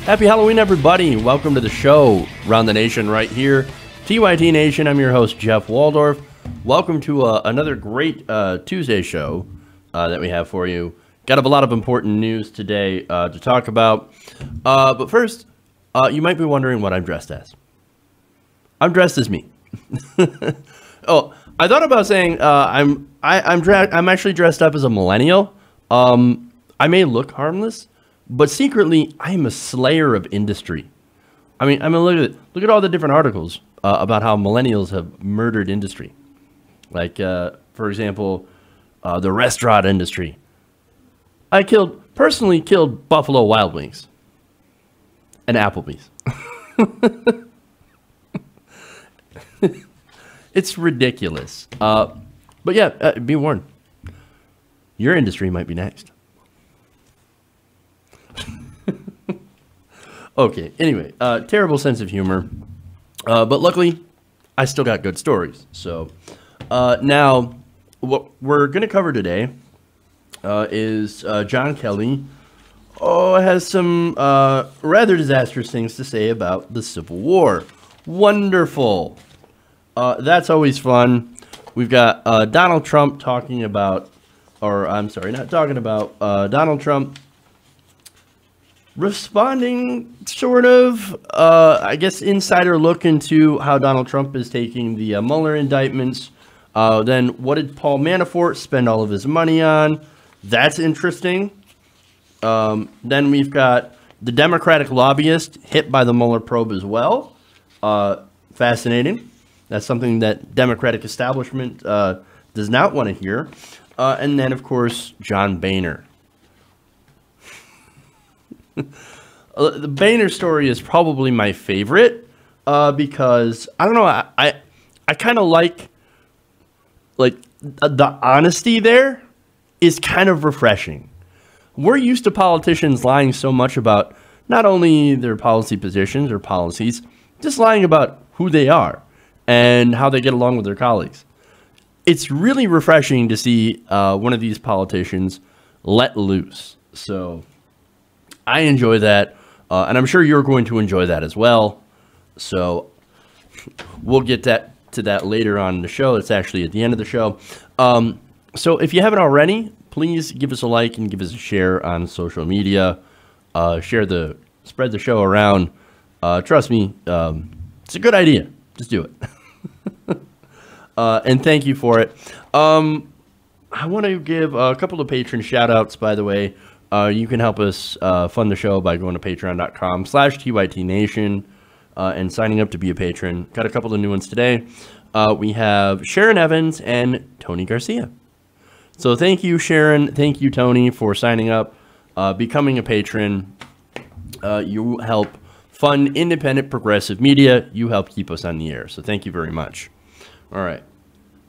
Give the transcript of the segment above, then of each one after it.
Happy Halloween, everybody. Welcome to the show, Round the Nation, right here. TYT Nation, I'm your host, Jeff Waldorf. Welcome to another great Tuesday show that we have for you. Got a lot of important news today to talk about. But first, you might be wondering what I'm dressed as. I'm dressed as me. Oh, I thought about saying I'm actually dressed up as a millennial. I may look harmless, but secretly, I am a slayer of industry. I mean, look at all the different articles about how millennials have murdered industry. Like, for example, the restaurant industry. I personally killed Buffalo Wild Wings and Applebee's. It's ridiculous. But yeah, be warned. Your industry might be next. Okay, anyway, terrible sense of humor. But luckily, I still got good stories. So now, what we're going to cover today is John Kelly has some rather disastrous things to say about the Civil War. Wonderful. That's always fun. We've got Donald Trump talking about, or I'm sorry, not talking about, Donald Trump responding, sort of, I guess, insider look into how Donald Trump is taking the Mueller indictments. Then what did Paul Manafort spend all of his money on? That's interesting. Then we've got the Democratic lobbyist hit by the Mueller probe as well. Fascinating. That's something that Democratic establishment does not want to hear. And then, of course, John Boehner. The Boehner story is probably my favorite because, I don't know, I kind of like the honesty there is kind of refreshing. We're used to politicians lying so much about not only their policy positions or policies, just lying about who they are and how they get along with their colleagues. It's really refreshing to see one of these politicians let loose. So I enjoy that, and I'm sure you're going to enjoy that as well. So we'll get to that later on in the show. It's actually at the end of the show. So if you haven't already, please give us a like and give us a share on social media. Spread the show around. Trust me, it's a good idea. Just do it. And thank you for it. I want to give a couple of patron shout outs, by the way. You can help us fund the show by going to patreon.com/TYTNation and signing up to be a patron. Got a couple of new ones today. We have Sharon Evans and Tony Garcia. So thank you, Sharon. Thank you, Tony, for signing up, becoming a patron. You help fund independent progressive media. You help keep us on the air. So thank you very much. All right.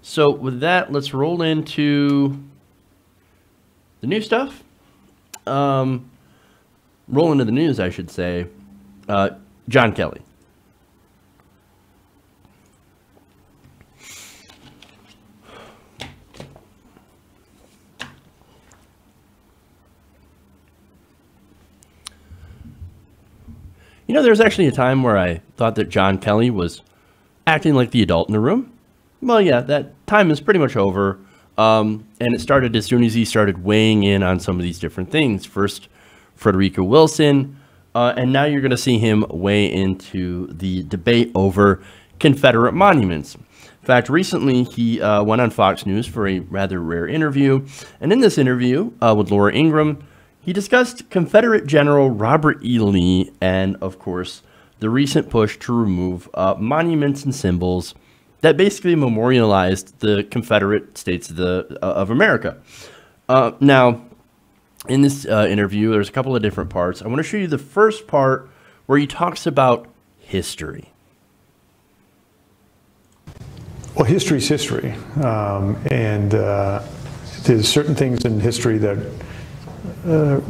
So with that, let's roll into the new stuff. Roll into the news, I should say. John Kelly. You know, there was actually a time where I thought that John Kelly was acting like the adult in the room. Well, yeah, that time is pretty much over. And it started as soon as he started weighing in on some of these different things. First, Frederica Wilson, and now you're going to see him weigh into the debate over Confederate monuments. In fact, recently he went on Fox News for a rather rare interview. And in this interview with Laura Ingraham, he discussed Confederate General Robert E. Lee and, of course, the recent push to remove monuments and symbols that basically memorialized the Confederate States of America. Now, in this interview, there's a couple of different parts. I want to show you the first part where he talks about history. Well, history's history. And there's certain things in history that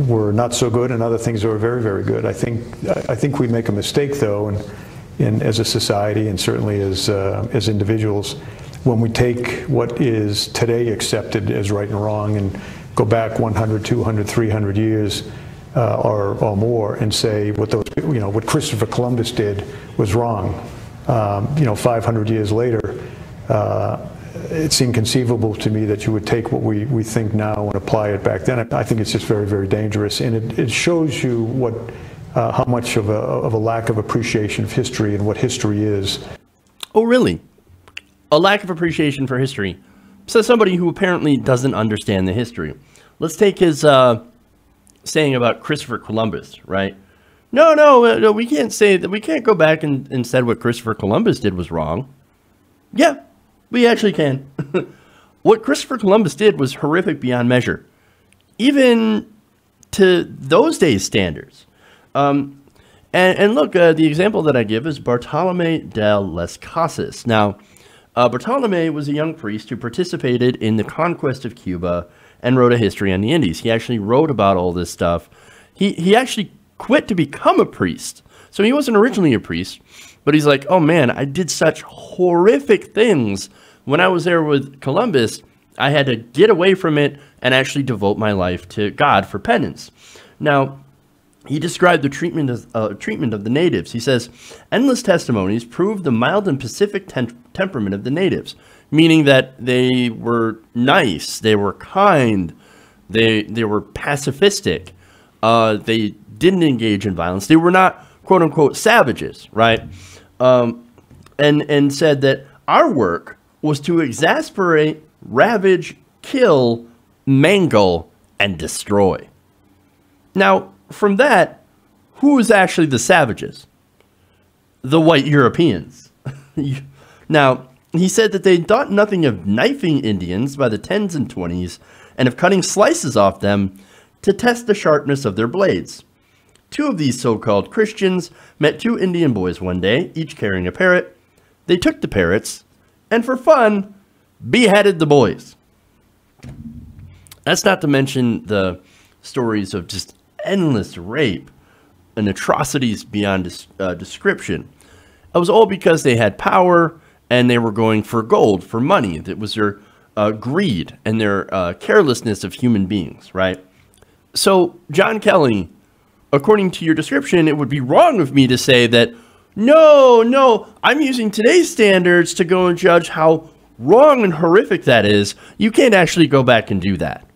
were not so good and other things that were very, very good. I think we make a mistake, though, and as a society and certainly as individuals, when we take what is today accepted as right and wrong and go back 100, 200, 300 years, or more and say what those, what Christopher Columbus did was wrong. 500 years later, it's inconceivable to me that you would take what we think now and apply it back then. I think it's just very, very dangerous, and it shows you how much of a lack of appreciation of history and what history is. Oh, really? A lack of appreciation for history. Says somebody who apparently doesn't understand the history. Let's take his saying about Christopher Columbus, right? No, we can't say that. We can't go back and said what Christopher Columbus did was wrong. Yeah, we actually can. What Christopher Columbus did was horrific beyond measure, even to those days' standards. And look, the example that I give is Bartolome de las Casas. Now, Bartolome was a young priest who participated in the conquest of Cuba and wrote a history on the Indies. He actually wrote about all this stuff. He actually quit to become a priest. So he wasn't originally a priest, but he's like, oh man, I did such horrific things when I was there with Columbus. I had to get away from it and actually devote my life to God for penance. Now, he described the treatment of the natives. He says, endless testimonies prove the mild and pacific temperament of the natives, meaning that they were nice, they were kind, they were pacifistic, they didn't engage in violence, they were not quote unquote savages, right? And said that our work was to exasperate, ravage, kill, mangle, and destroy. Now, from that, who is actually the savages? The white Europeans. Now, he said that they thought nothing of knifing Indians by the 10s and 20s and of cutting slices off them to test the sharpness of their blades. Two of these so-called Christians met two Indian boys one day, each carrying a parrot. They took the parrots and, for fun, beheaded the boys. That's not to mention the stories of just endless rape and atrocities beyond description. It was all because they had power and they were going for gold, for money. That was their greed and their carelessness of human beings, right? So, John Kelly, according to your description, it would be wrong of me to say that, no, I'm using today's standards to go and judge how wrong and horrific that is. You can't actually go back and do that.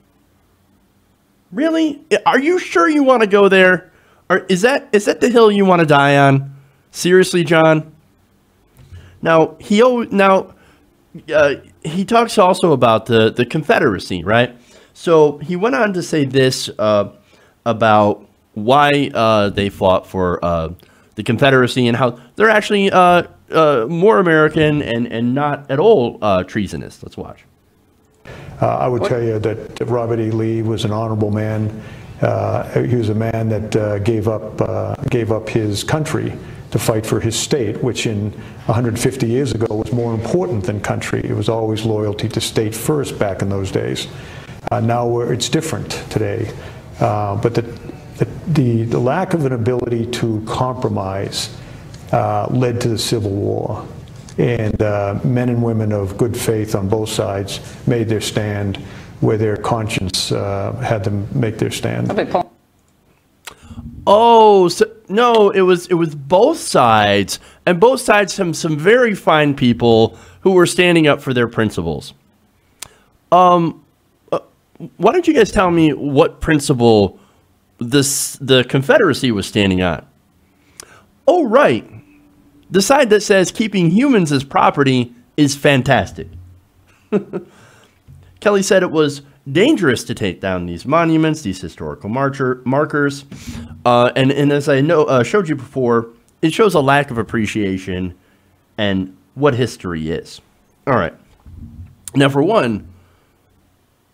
Really? Are you sure you want to go there? Or is that the hill you want to die on? Seriously, John? Now, he talks also about the Confederacy, right? So he went on to say this about why they fought for the Confederacy and how they're actually more American and not at all treasonous. Let's watch. I would tell you that Robert E. Lee was an honorable man. He was a man that gave up his country to fight for his state, which in 150 years ago was more important than country. It was always loyalty to state first back in those days. Now it's different today. But the lack of an ability to compromise led to the Civil War. And men and women of good faith on both sides made their stand where their conscience had them make their stand. Oh, so, no, it was both sides, and both sides have some very fine people who were standing up for their principles. Why don't you guys tell me what principle the Confederacy was standing on? Oh, right. The side that says keeping humans as property is fantastic. Kelly said it was dangerous to take down these monuments, these historical markers. And as I showed you before, it shows a lack of appreciation and what history is. All right. Now, for one,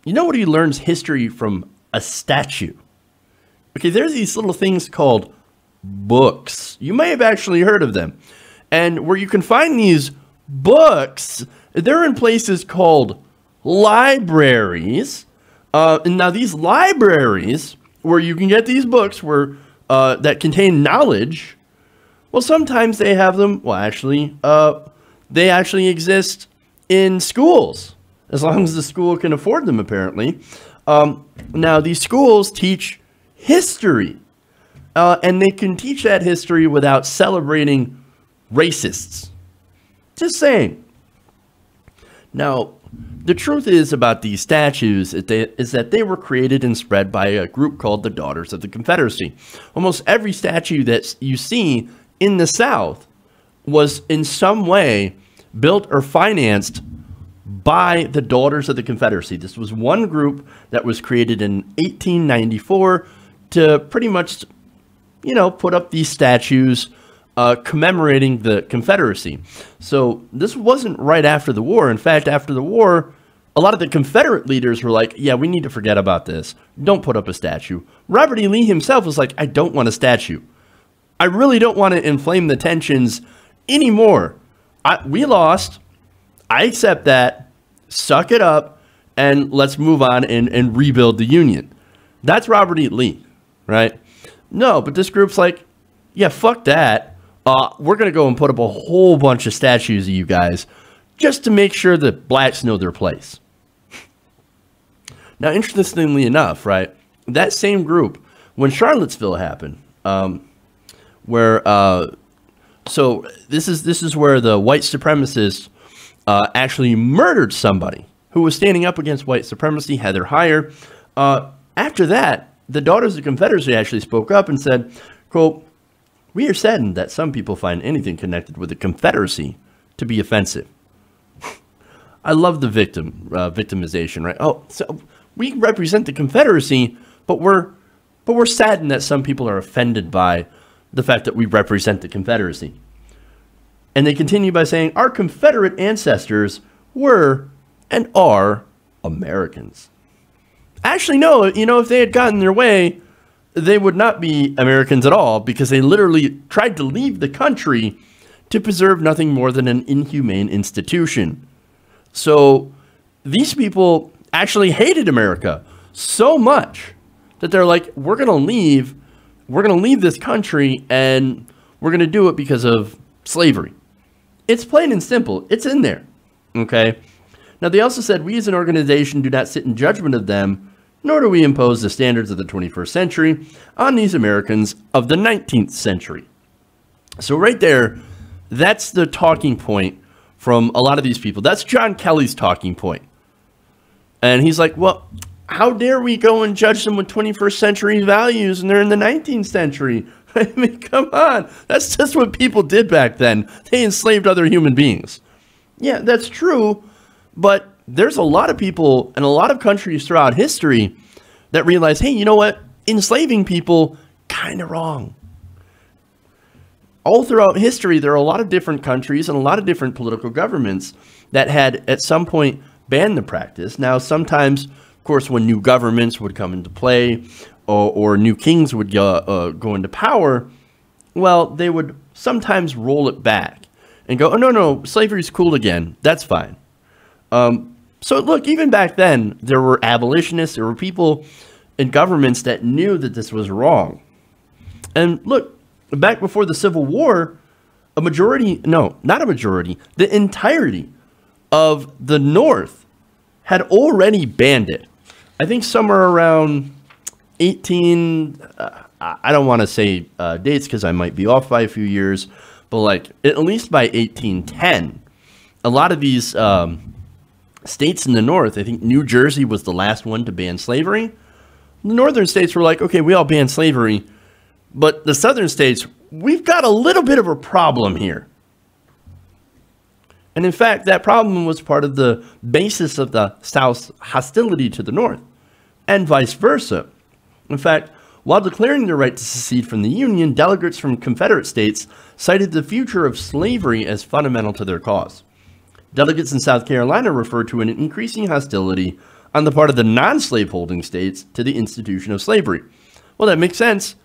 you know what he learns history from? A statue. Okay, there's these little things called books. You may have actually heard of them. And where you can find these books, they're in places called libraries. And now these libraries, where you can get these books that contain knowledge, well, sometimes they have them, well, actually, they actually exist in schools, as long as the school can afford them, apparently. Now, these schools teach history. And they can teach that history without celebrating racists. Just saying. Now, the truth is about these statues is that they were created and spread by a group called the Daughters of the Confederacy. Almost every statue that you see in the South was in some way built or financed by the Daughters of the Confederacy. This was one group that was created in 1894 to pretty much, put up these statues commemorating the Confederacy. So this wasn't right after the war. In fact, after the war, a lot of the Confederate leaders were like, yeah, we need to forget about this. Don't put up a statue. Robert E. Lee himself was like, I don't want a statue. I really don't want to inflame the tensions anymore. We lost. I accept that. Suck it up, and let's move on and rebuild the Union. That's Robert E. Lee, right? No, but this group's like, yeah, fuck that. We're going to go and put up a whole bunch of statues of you guys just to make sure that blacks know their place. Now, interestingly enough, right, that same group, when Charlottesville happened, so this is where the white supremacists actually murdered somebody who was standing up against white supremacy, Heather Heyer. After that, the Daughters of the Confederacy actually spoke up and said, quote, "We are saddened that some people find anything connected with the Confederacy to be offensive." I love the victimization, right? Oh, so we represent the Confederacy, but we're saddened that some people are offended by the fact that we represent the Confederacy. And they continue by saying, our Confederate ancestors were and are Americans. Actually, no, if they had gotten their way, they would not be Americans at all, because they literally tried to leave the country to preserve nothing more than an inhumane institution. So these people actually hated America so much that they're like, we're going to leave this country, and we're going to do it because of slavery. It's plain and simple. It's in there. Okay. Now, they also said, we as an organization do not sit in judgment of them, nor do we impose the standards of the 21st century on these Americans of the 19th century. So right there, that's the talking point from a lot of these people. That's John Kelly's talking point. And he's like, well, how dare we go and judge them with 21st century values and they're in the 19th century? I mean, come on. That's just what people did back then. They enslaved other human beings. Yeah, that's true. But there's a lot of people in a lot of countries throughout history that realize, hey, you know what? Enslaving people, kind of wrong. All throughout history, there are a lot of different countries and a lot of different political governments that had at some point banned the practice. Now, sometimes, of course, when new governments would come into play or new kings would go into power, well, they would sometimes roll it back and go, oh, no, slavery's cool again. That's fine. So look, even back then, there were abolitionists, there were people in governments that knew that this was wrong. And look, back before the Civil War, the entirety of the North had already banned it. I think somewhere around I don't want to say dates because I might be off by a few years, but like at least by 1810, a lot of these states in the North, I think New Jersey was the last one to ban slavery. The northern states were like, okay, we all ban slavery, but the southern states, we've got a little bit of a problem here. And in fact, that problem was part of the basis of the South's hostility to the North, and vice versa. In fact, while declaring their right to secede from the Union, delegates from Confederate states cited the future of slavery as fundamental to their cause. Delegates in South Carolina referred to an increasing hostility on the part of the non-slaveholding states to the institution of slavery. Well, that makes sense.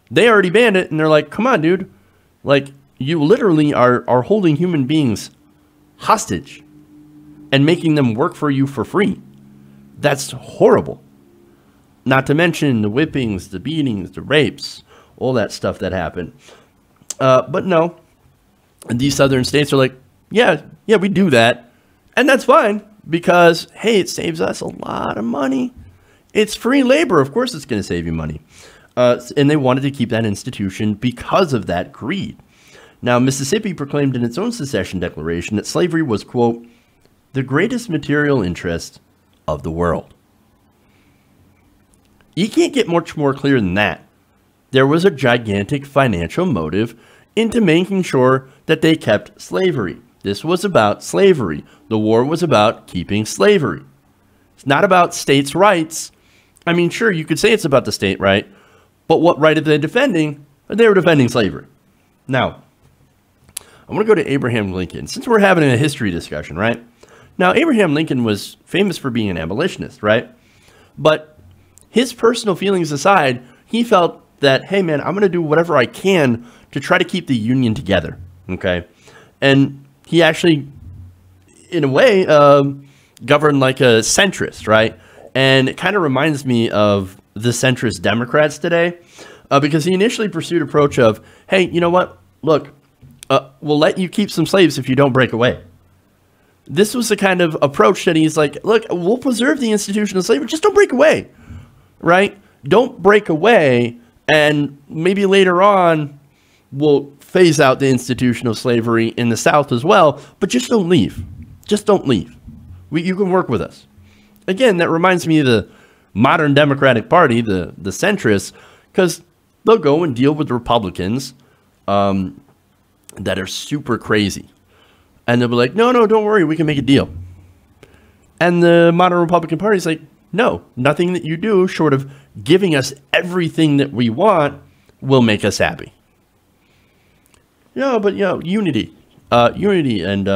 They already banned it, and they're like, come on, dude. Like, you literally are holding human beings hostage and making them work for you for free. That's horrible. Not to mention the whippings, the beatings, the rapes, all that stuff that happened. But no, and these southern states are like, yeah, we do that. And that's fine because, hey, it saves us a lot of money. It's free labor. Of course it's going to save you money. and they wanted to keep that institution because of that greed. Now, Mississippi proclaimed in its own secession declaration that slavery was, quote, the greatest material interest of the world. You can't get much more clear than that. There was a gigantic financial motive into making sure that they kept slavery. This was about slavery. The war was about keeping slavery. It's not about states' rights. I mean, sure, you could say it's about the state right, but what right are they defending? They were defending slavery. Now, I want to go to Abraham Lincoln, since we're having a history discussion, right? Now, Abraham Lincoln was famous for being an abolitionist, right? But his personal feelings aside, he felt that, hey, man, I'm going to do whatever I can to try to keep the Union together, okay? And he actually, in a way, governed like a centrist, right? And it kind of reminds me of the centrist Democrats today, because he initially pursued approach of, hey, you know what? Look, we'll let you keep some slaves if you don't break away. This was the kind of approach that he's like, look, we'll preserve the institution of slavery, just don't break away, right? Don't break away, and maybe later on we'll phase out the institution of slavery in the South as well, but just don't leave. Just don't leave. You can work with us. Again, that reminds me of the modern Democratic Party, the centrists, because they'll go and deal with Republicans that are super crazy. And they'll be like, no, don't worry, we can make a deal. And the modern Republican Party is like, no, nothing that you do short of giving us everything that we want will make us happy. But unity. Unity, and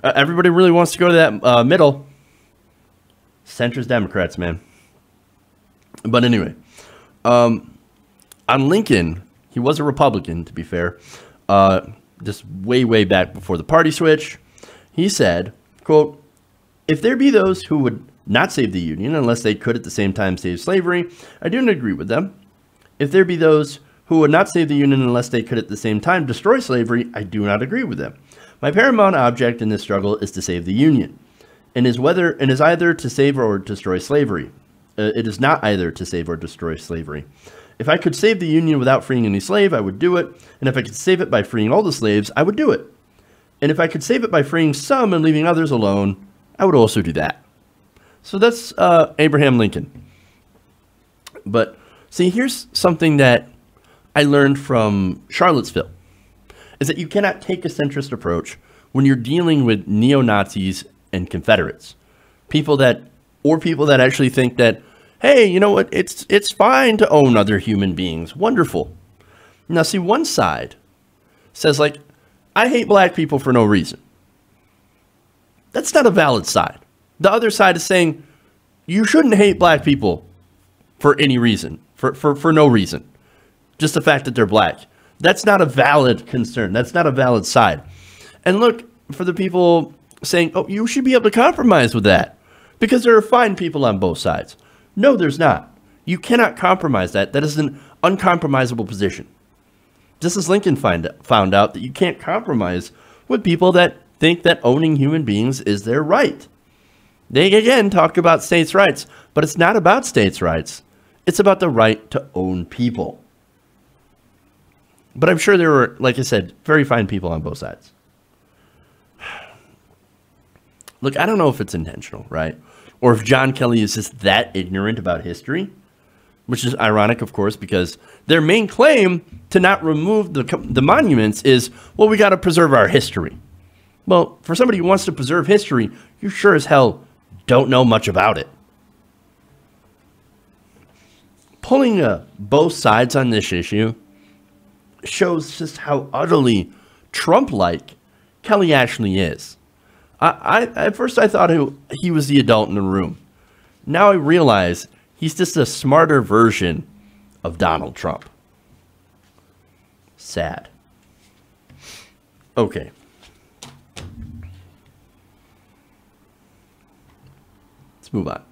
everybody really wants to go to that middle. Centrist Democrats, man. But anyway, on Lincoln, he was a Republican, to be fair. Just way back before the party switch, he said, quote, if there be those who would not save the Union unless they could at the same time save slavery, I do not agree with them. If there be those who would not save the Union unless they could at the same time destroy slavery, I do not agree with them. My paramount object in this struggle is to save the Union, and is either to save or destroy slavery. It is not either to save or destroy slavery. If I could save the Union without freeing any slave, I would do it. And if I could save it by freeing all the slaves, I would do it. And if I could save it by freeing some and leaving others alone, I would also do that. So that's Abraham Lincoln. But see, here's something that I learned from Charlottesville, is that you cannot take a centrist approach when you're dealing with neo-Nazis and Confederates. People that actually think that, hey, you know what, it's fine to own other human beings. Wonderful. Now, see, one side says, like, I hate black people for no reason. That's not a valid side. The other side is saying, you shouldn't hate black people for any reason, for no reason. Just the fact that they're black. That's not a valid concern. That's not a valid side. And look, for the people saying, oh, you should be able to compromise with that because there are fine people on both sides. No, there's not. You cannot compromise that. That is an uncompromisable position. Just as Lincoln found out that you can't compromise with people that think that owning human beings is their right. They, again, talk about states' rights, but it's not about states' rights. It's about the right to own people. But I'm sure there were, like I said, very fine people on both sides. Look, I don't know if it's intentional, right? Or if John Kelly is just that ignorant about history, which is ironic, of course, because their main claim to not remove the monuments is, well, we got to preserve our history. Well, for somebody who wants to preserve history, you sure as hell don't know much about it. Pulling both sides on this issue shows just how utterly Trump-like Kelly actually is. At first I thought he was the adult in the room. Now I realize he's just a smarter version of Donald Trump. Sad. Okay. Let's move on.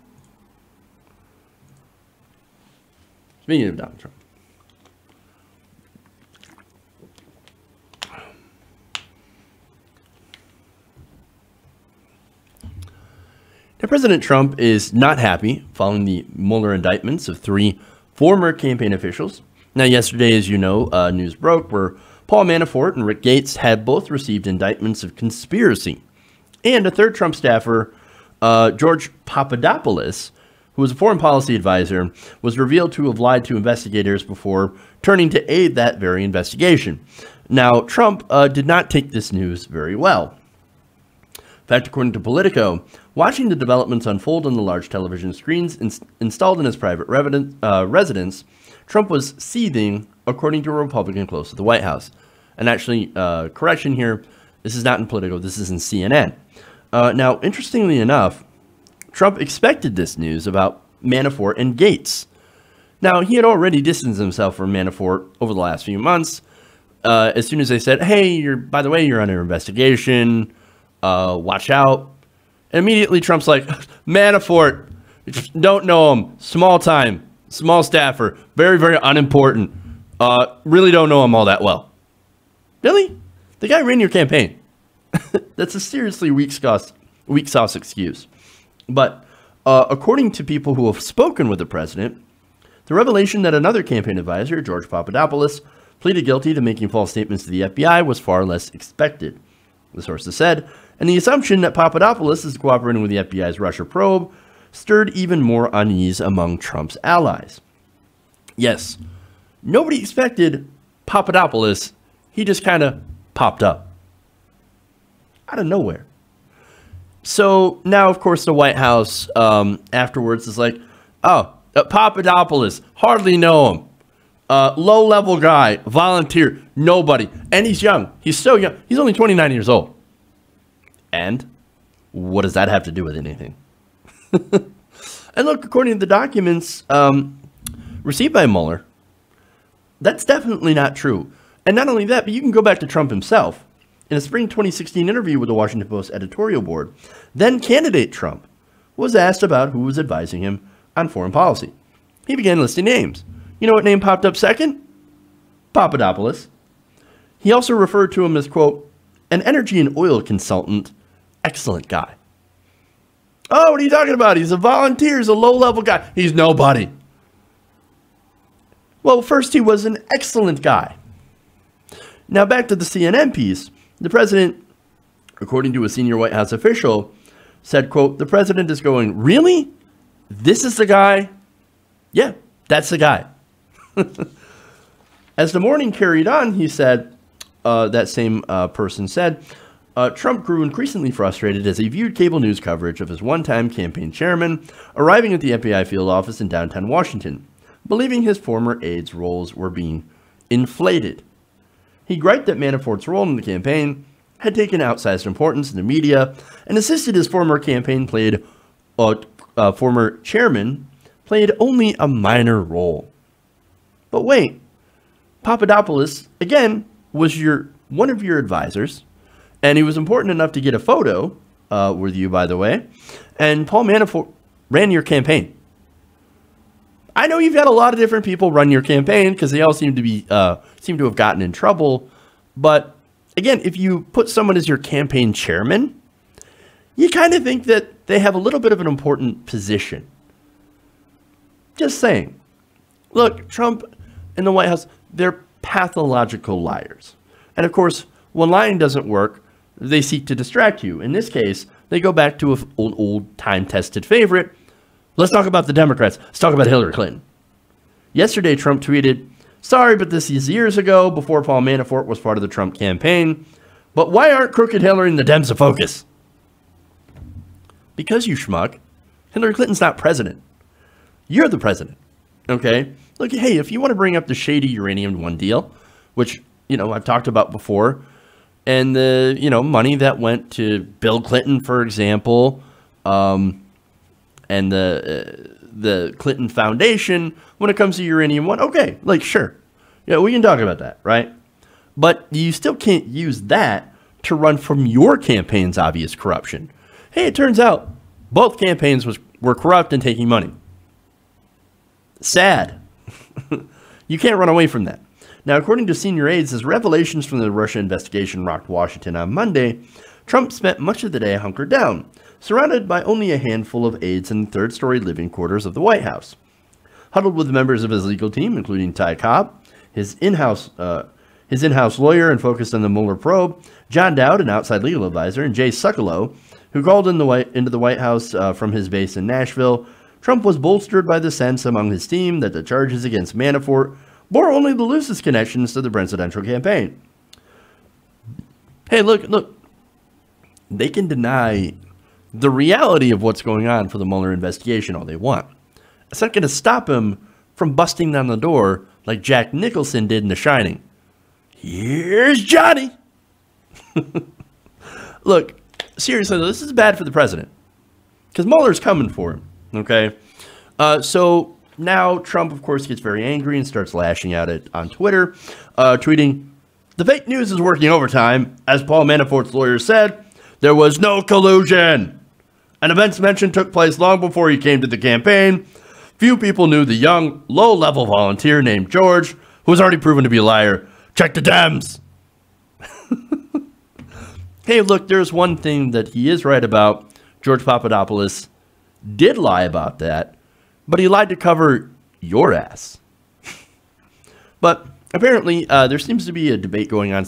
Speaking of Donald Trump. Now, President Trump is not happy following the Mueller indictments of 3 former campaign officials Now, yesterday, as you know, news broke where Paul Manafort and Rick Gates had both received indictments of conspiracy. And a third Trump staffer, George Papadopoulos, who was a foreign policy advisor, was revealed to have lied to investigators before turning to aid that very investigation. Now, Trump did not take this news very well. In fact, according to Politico, watching the developments unfold on the large television screens installed in his private residence, Trump was seething, according to a Republican close to the White House. And actually, correction here, this is not in Politico, this is in CNN. Now, interestingly enough, Trump expected this news about Manafort and Gates. Now, he had already distanced himself from Manafort over the last few months. As soon as they said, hey, by the way, you're under investigation, watch out. And immediately Trump's like, Manafort, don't know him, small time, small staffer, very, very unimportant. Really don't know him all that well. Really? The guy ran your campaign. That's a seriously weak sauce excuse. But according to people who have spoken with the president, the revelation that another campaign advisor, George Papadopoulos, pleaded guilty to making false statements to the FBI was far less expected, the sources said, and the assumption that Papadopoulos is cooperating with the FBI's Russia probe stirred even more unease among Trump's allies. Yes, nobody expected Papadopoulos. He just kind of popped up out of nowhere. So now, of course, the White House afterwards is like, oh, Papadopoulos, hardly know him. Low-level guy, volunteer, nobody. And he's young. He's so young. He's only 29 years old. And what does that have to do with anything? And look, according to the documents received by Mueller, that's definitely not true. And not only that, but you can go back to Trump himself. In a spring 2016 interview with the Washington Post editorial board, then candidate Trump was asked about who was advising him on foreign policy. He began listing names. You know what name popped up second? Papadopoulos. He also referred to him as, quote, an energy and oil consultant, excellent guy. Oh, what are you talking about? He's a volunteer, he's a low-level guy. He's nobody. Well, first he was an excellent guy. Now back to the CNN piece. The president, according to a senior White House official, said, quote, the president is going, really? This is the guy? Yeah, that's the guy. As the morning carried on, he said, that same person said, Trump grew increasingly frustrated as he viewed cable news coverage of his one-time campaign chairman arriving at the FBI field office in downtown Washington, believing his former aides' roles were being inflated. He griped that Manafort's role in the campaign had taken outsized importance in the media and insisted his former chairman played only a minor role. But wait, Papadopoulos, again, was one of your advisors, and he was important enough to get a photo with you, by the way, and Paul Manafort ran your campaign. I know you've had a lot of different people run your campaign because they all seem to have gotten in trouble. But again, if you put someone as your campaign chairman, you kind of think that they have a little bit of an important position. Just saying. Look, Trump and the White House, they're pathological liars. And of course, when lying doesn't work, they seek to distract you. In this case, they go back to an old time-tested favorite. Let's talk about the Democrats. Let's talk about Hillary Clinton. Yesterday, Trump tweeted, sorry, but this is years ago, before Paul Manafort was part of the Trump campaign. But why aren't crooked Hillary and the Dems a focus? Because, you schmuck, Hillary Clinton's not president. You're the president, okay? Look, hey, if you want to bring up the shady Uranium One deal, which, you know, I've talked about before, and the, you know, money that went to Bill Clinton, for example, and the Clinton Foundation, when it comes to Uranium One, okay, like, sure. Yeah, we can talk about that, right? But you still can't use that to run from your campaign's obvious corruption. Hey, it turns out both campaigns were corrupt and taking money. Sad. You can't run away from that. Now, according to senior aides, as revelations from the Russia investigation rocked Washington on Monday, Trump spent much of the day hunkered down, surrounded by only a handful of aides in the third-story living quarters of the White House. Huddled with members of his legal team, including Ty Cobb, his in-house lawyer and focused on the Mueller probe, John Dowd, an outside legal advisor, and Jay Sekulow, who called into the White House from his base in Nashville. Trump was bolstered by the sense among his team that the charges against Manafort bore only the loosest connections to the presidential campaign. Hey, look, they can deny the reality of what's going on for the Mueller investigation all they want. It's not going to stop him from busting down the door like Jack Nicholson did in The Shining. Here's Johnny. Look, seriously, though, this is bad for the president because Mueller's coming for him. Okay, so now Trump, of course, gets very angry and starts lashing out on Twitter, tweeting, "The fake news is working overtime. As Paul Manafort's lawyer said, there was no collusion. An events mentioned took place long before he came to the campaign. Few people knew the young, low-level volunteer named George, who was already proven to be a liar. Check the Dems." Hey, look, there's one thing that he is right about. George Papadopoulos did lie about that, but he lied to cover your ass. But apparently, there seems to be a debate going on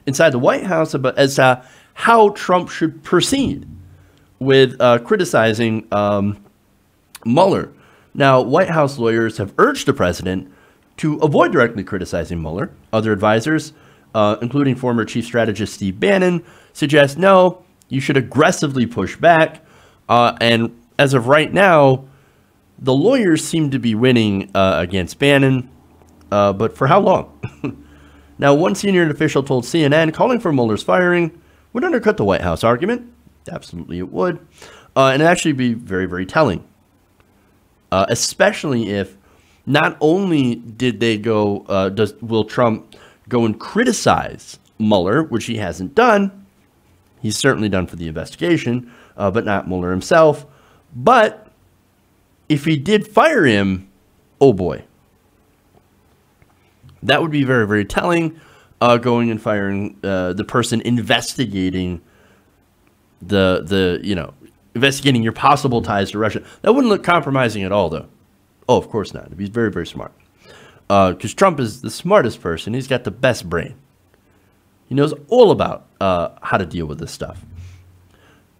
inside the White House as to how Trump should proceed with criticizing Mueller. Now, White House lawyers have urged the president to avoid directly criticizing Mueller. Other advisors, including former chief strategist Steve Bannon, suggest no, you should aggressively push back. And as of right now, the lawyers seem to be winning against Bannon, but for how long? Now, one senior official told CNN calling for Mueller's firing would undercut the White House argument. Absolutely it would. And actually be very, very telling. Especially if not only did they go, will Trump go and criticize Mueller, which he hasn't done. He's certainly done for the investigation, but not Mueller himself. But if he did fire him, oh boy. That would be very, very telling, going and firing the person investigating investigating your possible ties to Russia. That wouldn't look compromising at all, though. Oh, of course not. He's very, very smart. Because Trump is the smartest person. He's got the best brain. He knows all about how to deal with this stuff.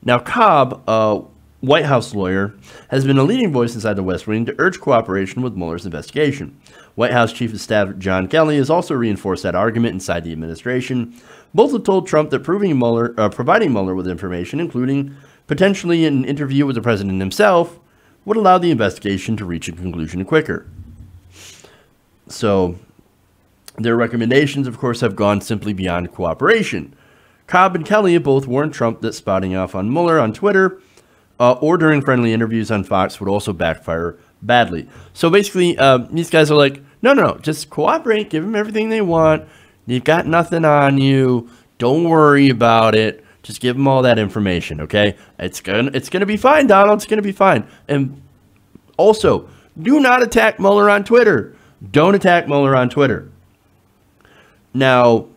Now, Cobb, White House lawyer, has been a leading voice inside the West Wing to urge cooperation with Mueller's investigation. White House Chief of Staff John Kelly has also reinforced that argument inside the administration. Both have told Trump that providing Mueller with information, including potentially an interview with the president himself, would allow the investigation to reach a conclusion quicker. So, their recommendations, of course, have gone simply beyond cooperation. Cobb and Kelly have both warned Trump that spouting off on Mueller on Twitter or during friendly interviews on Fox would also backfire badly. So basically, these guys are like, no, just cooperate, give them everything they want. You've got nothing on you. Don't worry about it. Just give them all that information, okay? It's gonna be fine, Donald. It's gonna be fine. And also, do not attack Mueller on Twitter. Don't attack Mueller on Twitter. Now,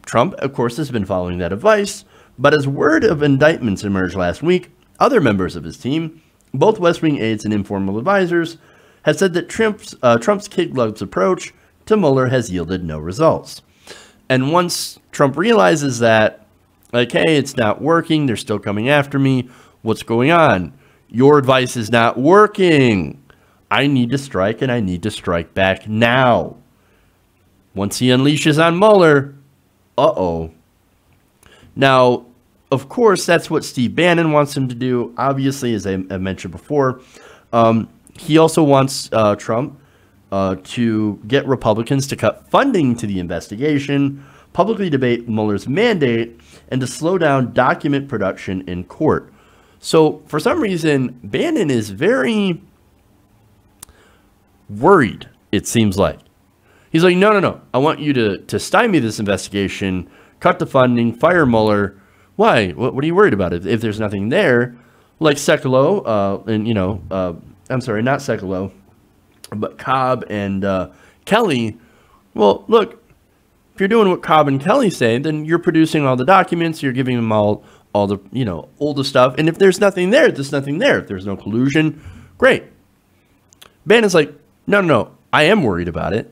Trump, of course, has been following that advice, but as word of indictments emerged last week, other members of his team, both West Wing aides and informal advisors, have said that Trump's kid gloves approach to Mueller has yielded no results. And once Trump realizes that, like, hey, it's not working, they're still coming after me, what's going on? Your advice is not working. I need to strike, and I need to strike back now. Once he unleashes on Mueller, uh-oh. Now, of course, that's what Steve Bannon wants him to do. Obviously, as I mentioned before, he also wants Trump to get Republicans to cut funding to the investigation, publicly debate Mueller's mandate, and to slow down document production in court. So, for some reason, Bannon is very worried, it seems like. He's like, no. I want you to stymie this investigation, cut the funding, fire Mueller. Why? What are you worried about? If there's nothing there, like Sekulow, I'm sorry, not Sekulow, but Cobb and Kelly. Well, look, if you're doing what Cobb and Kelly say, then you're producing all the documents, you're giving them all the, all the stuff. And if there's nothing there, there's nothing there. If there's no collusion, great. Bannon's like, no, I am worried about it.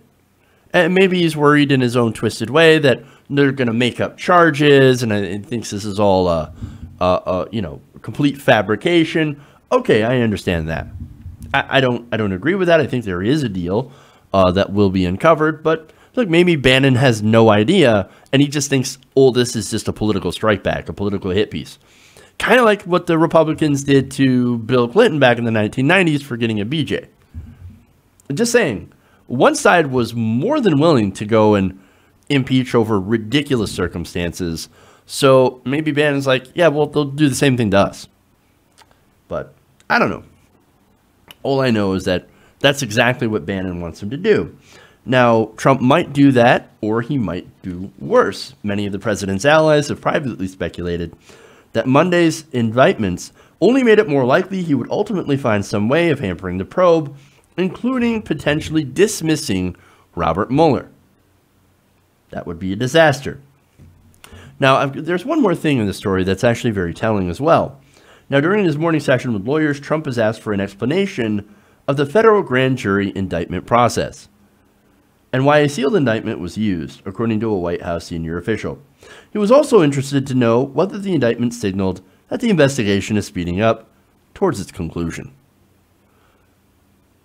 And maybe he's worried in his own twisted way that they're going to make up charges, and he thinks this is all complete fabrication. Okay, I understand that. I don't agree with that. I think there is a deal that will be uncovered, but look, maybe Bannon has no idea, and he just thinks, oh, this is just a political strike back, a political hit piece. Kind of like what the Republicans did to Bill Clinton back in the 1990s for getting a BJ. Just saying, one side was more than willing to go and impeach over ridiculous circumstances. So maybe Bannon's like, yeah, well, they'll do the same thing to us. But I don't know. All I know is that that's exactly what Bannon wants him to do. Now, Trump might do that, or he might do worse. Many of the president's allies have privately speculated that Monday's indictments only made it more likely he would ultimately find some way of hampering the probe, including potentially dismissing Robert Mueller. That would be a disaster. Now, there's one more thing in the story that's actually very telling as well. Now, during his morning session with lawyers, Trump has asked for an explanation of the federal grand jury indictment process and why a sealed indictment was used, according to a White House senior official. He was also interested to know whether the indictment signaled that the investigation is speeding up towards its conclusion.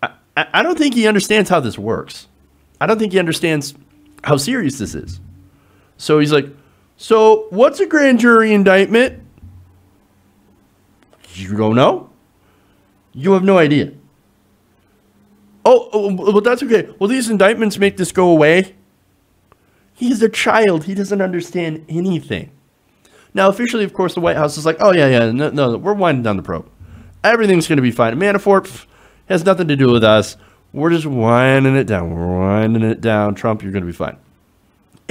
I don't think he understands how this works. I don't think he understands how serious this is. So he's like, so what's a grand jury indictment? You don't know? You have no idea. Oh, well, that's okay. Well, these indictments make this go away. He's a child. He doesn't understand anything. Now, officially, of course, the White House is like, oh, yeah, no, we're winding down the probe. Everything's going to be fine. Manafort has nothing to do with us. We're just winding it down. We're winding it down. Trump, you're going to be fine.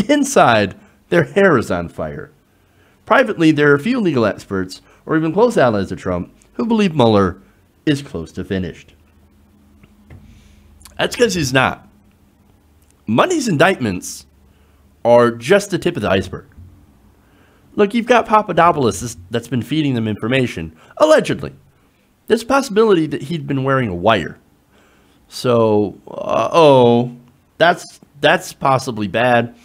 Inside, their hair is on fire. Privately, there are a few legal experts, or even close allies of Trump, who believe Mueller is close to finished. That's because he's not. Monday's indictments are just the tip of the iceberg. Look, you've got Papadopoulos that's been feeding them information, allegedly. There's a possibility that he'd been wearing a wire. So, that's possibly bad.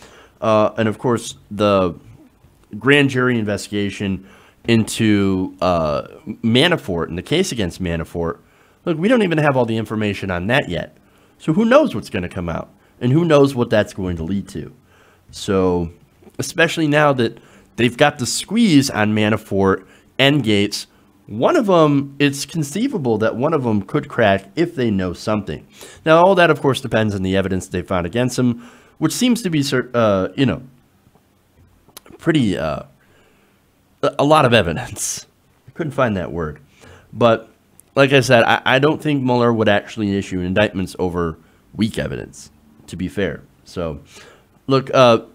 And of course, the grand jury investigation into Manafort and the case against Manafort. Look, we don't even have all the information on that yet. So who knows what's going to come out, and who knows what that's going to lead to. So, especially now that they've got the squeeze on Manafort and Gates, one of them, it's conceivable that one of them could crack if they know something. Now, all that, of course, depends on the evidence they found against him, which seems to be, pretty, a lot of evidence. I couldn't find that word. But, like I said, I don't think Mueller would actually issue indictments over weak evidence, to be fair. So, look, the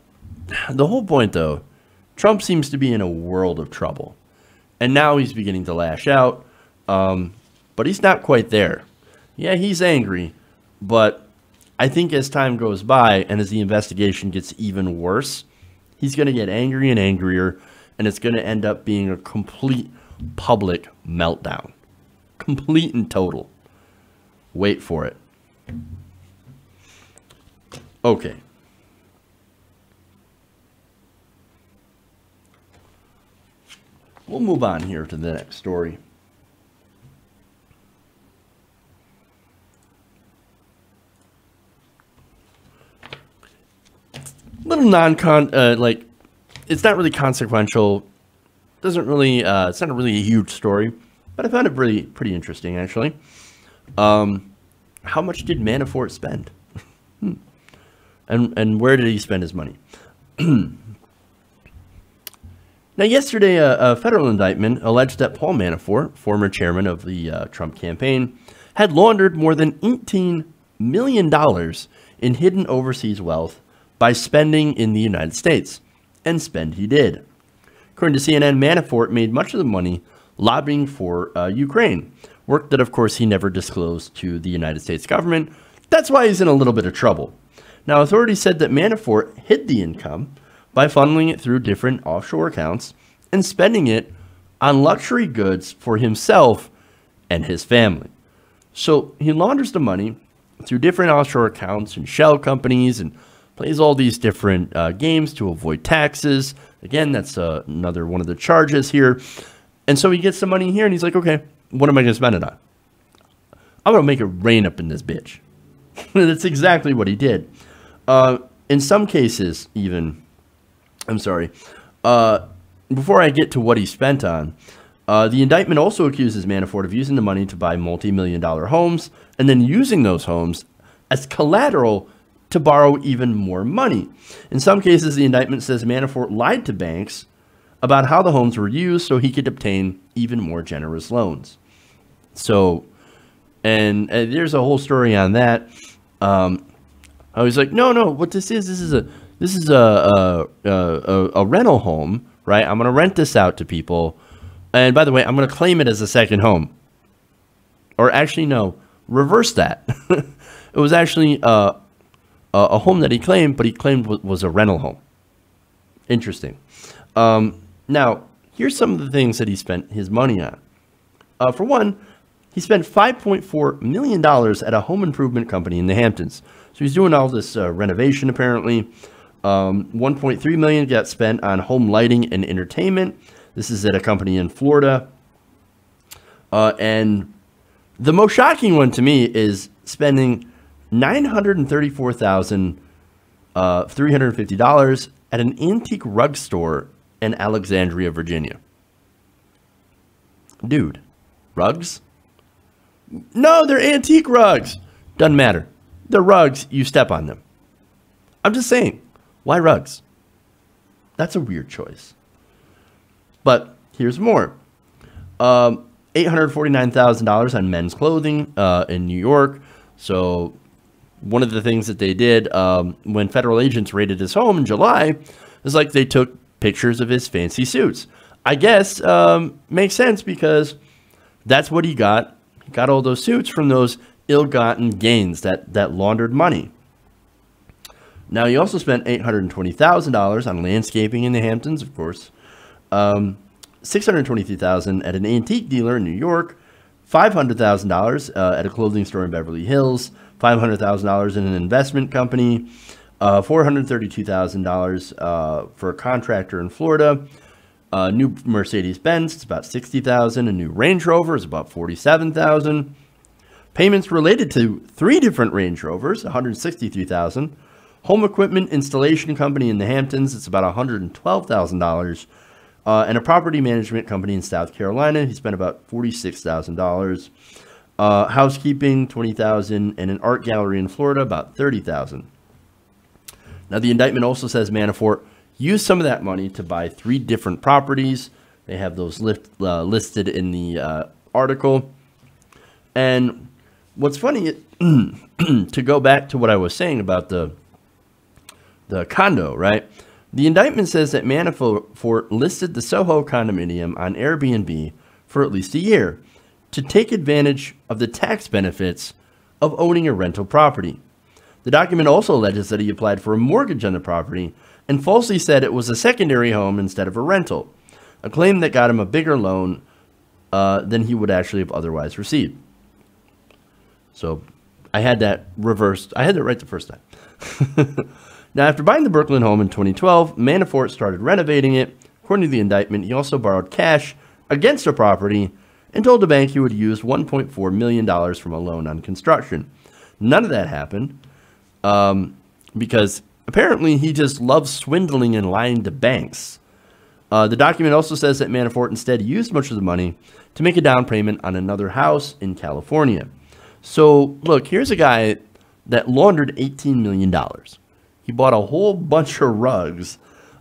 whole point, though, Trump seems to be in a world of trouble. And now he's beginning to lash out, but he's not quite there. Yeah, he's angry, but I think as time goes by and as the investigation gets even worse, he's going to get angry and angrier, and it's going to end up being a complete public meltdown. Complete and total. Wait for it. Okay. We'll move on here to the next story. Little it's not really consequential. Doesn't really, it's not really a huge story, but I found it pretty interesting actually. How much did Manafort spend? And where did he spend his money? Now, yesterday, a federal indictment alleged that Paul Manafort, former chairman of the Trump campaign, had laundered more than $18 million in hidden overseas wealth by spending in the United States. And spend he did. According to CNN, Manafort made much of the money lobbying for Ukraine, work that, of course, he never disclosed to the United States government. That's why he's in a little bit of trouble. Now, authorities said that Manafort hid the income by funneling it through different offshore accounts and spending it on luxury goods for himself and his family. So he launders the money through different offshore accounts and shell companies and plays all these different games to avoid taxes. Again, that's another one of the charges here. And so he gets some money here, and he's like, okay, what am I going to spend it on? I'm going to make it rain up in this bitch. That's exactly what he did. In some cases, even, I'm sorry, before I get to what he spent on, the indictment also accuses Manafort of using the money to buy multi-million-dollar homes and then using those homes as collateral to borrow even more money. In some cases, the indictment says Manafort lied to banks about how the homes were used so he could obtain even more generous loans. So, and there's a whole story on that. I was like, no, what this is a rental home, right? I'm going to rent this out to people. And by the way, I'm going to claim it as a second home. Or actually, no, reverse that. It was actually a home that he claimed, but he claimed was a rental home. Interesting. Now, here's some of the things that he spent his money on. For one, he spent $5.4 million at a home improvement company in the Hamptons. So he's doing all this renovation, apparently. $1.3 million got spent on home lighting and entertainment. This is at a company in Florida. And the most shocking one to me is spending $934,350 at an antique rug store in Alexandria, Virginia. Dude, rugs? No, they're antique rugs. Doesn't matter. They're rugs, you step on them. I'm just saying, why rugs? That's a weird choice. But here's more. $849,000 on men's clothing in New York. So one of the things that they did when federal agents raided his home in July is like they took pictures of his fancy suits. I guess makes sense because that's what he got. He got all those suits from those ill-gotten gains, that laundered money. Now, he also spent $820,000 on landscaping in the Hamptons, of course. $623,000 at an antique dealer in New York. $500,000 at a clothing store in Beverly Hills. $500,000 in an investment company. $432,000 for a contractor in Florida. New Mercedes-Benz, it's about $60,000. A new Range Rover is about $47,000. Payments related to 3 different Range Rovers, $163,000. Home equipment installation company in the Hamptons, it's about $112,000. And a property management company in South Carolina, he spent about $46,000. Housekeeping, $20,000, and an art gallery in Florida, about $30,000. Now, the indictment also says Manafort used some of that money to buy 3 different properties. They have those listed in the article. And what's funny, to go back to what I was saying about the condo, right? The indictment says that Manafort listed the Soho condominium on Airbnb for at least a year to take advantage of the tax benefits of owning a rental property. The document also alleges that he applied for a mortgage on the property and falsely said it was a secondary home instead of a rental, a claim that got him a bigger loan than he would actually have otherwise received. So I had that reversed. I had that right the first time. Now, after buying the Brooklyn home in 2012, Manafort started renovating it. According to the indictment, he also borrowed cash against the property and told the bank he would use $1.4 million from a loan on construction. None of that happened because apparently he just loves swindling and lying to banks. The document also says that Manafort instead used much of the money to make a down payment on another house in California. So, look, here's a guy that laundered $18 million. He bought a whole bunch of rugs,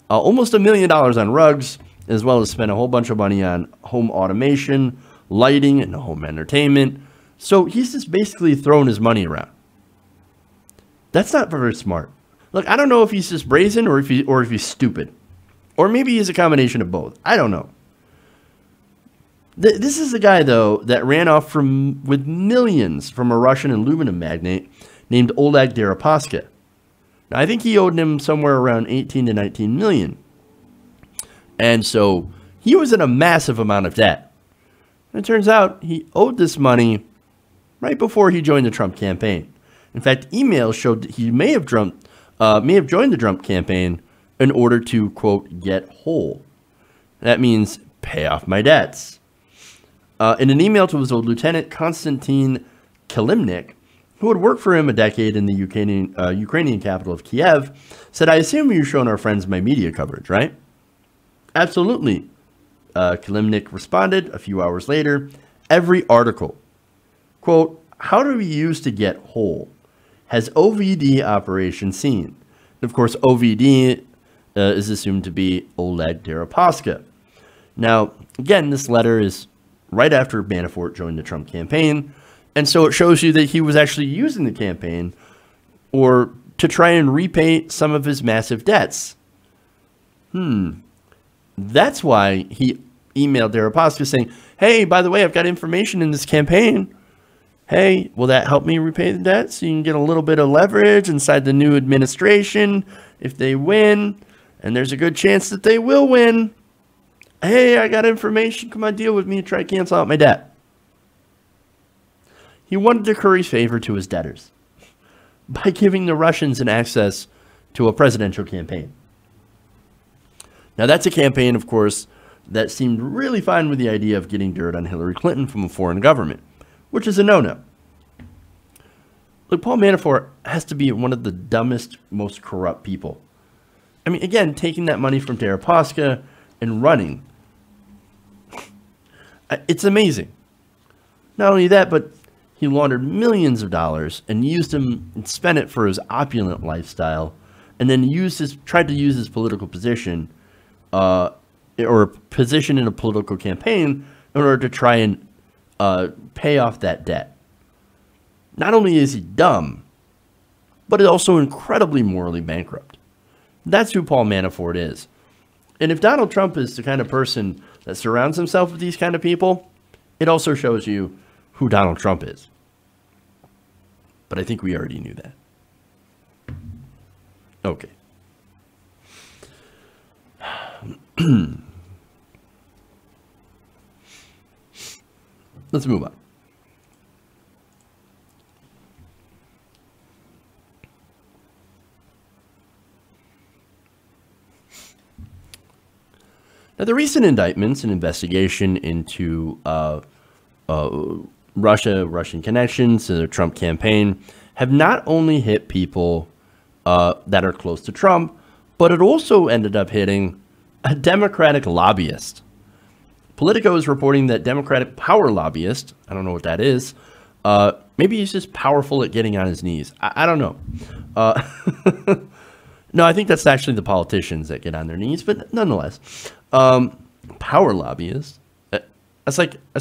almost $1 million on rugs, as well as spent a whole bunch of money on home automation, lighting, and home entertainment. So he's just basically throwing his money around. That's not very smart. Look, I don't know if he's just brazen or if he's stupid. Or maybe he's a combination of both. I don't know. This is the guy, though, that ran off with millions from a Russian aluminum magnate named Oleg Deripaska. Now, I think he owed him somewhere around 18 to 19 million. And so he was in a massive amount of debt. And it turns out he owed this money right before he joined the Trump campaign. In fact, emails showed that he may have may have joined the Trump campaign in order to, quote, get whole. That means pay off my debts. In an email to his old lieutenant, Konstantin Kilimnik, who had worked for him a decade in the Ukrainian capital of Kiev, said, I assume you've shown our friends my media coverage, right? Absolutely. Kilimnik responded a few hours later, every article. Quote, how do we use to get whole? Has OVD operation seen? And of course, OVD is assumed to be Oleg Deripaska. Now, again, this letter is right after Manafort joined the Trump campaign, and so it shows you that he was actually using the campaign or to try and repay some of his massive debts. That's why he emailed Deripaska saying, hey, by the way, I've got information in this campaign. Hey, will that help me repay the debt so you can get a little bit of leverage inside the new administration if they win? And there's a good chance that they will win. Hey, I got information. Come on, deal with me and try to cancel out my debt. He wanted to curry favor to his debtors by giving the Russians an access to a presidential campaign. Now, that's a campaign, of course, that seemed really fine with the idea of getting dirt on Hillary Clinton from a foreign government, which is a no-no. Look, Paul Manafort has to be one of the dumbest, most corrupt people. I mean, again, taking that money from Deripaska and running. It's amazing. Not only that, but he laundered millions of dollars and used them and spent it for his opulent lifestyle, and then tried to use his political position or position in a political campaign in order to try and pay off that debt. Not only is he dumb, but he's also incredibly morally bankrupt. That's who Paul Manafort is. And if Donald Trump is the kind of person that surrounds himself with these kind of people, it also shows you who Donald Trump is. But I think we already knew that. Okay. Let's move on. Now, the recent indictments and investigation into Russian connections to the Trump campaign have not only hit people that are close to Trump, but it also ended up hitting a Democratic lobbyist. Politico is reporting that Democratic power lobbyist, I don't know what that is, maybe he's just powerful at getting on his knees. I don't know. No, I think that's actually the politicians that get on their knees, but nonetheless. Power lobbyist. That's like, I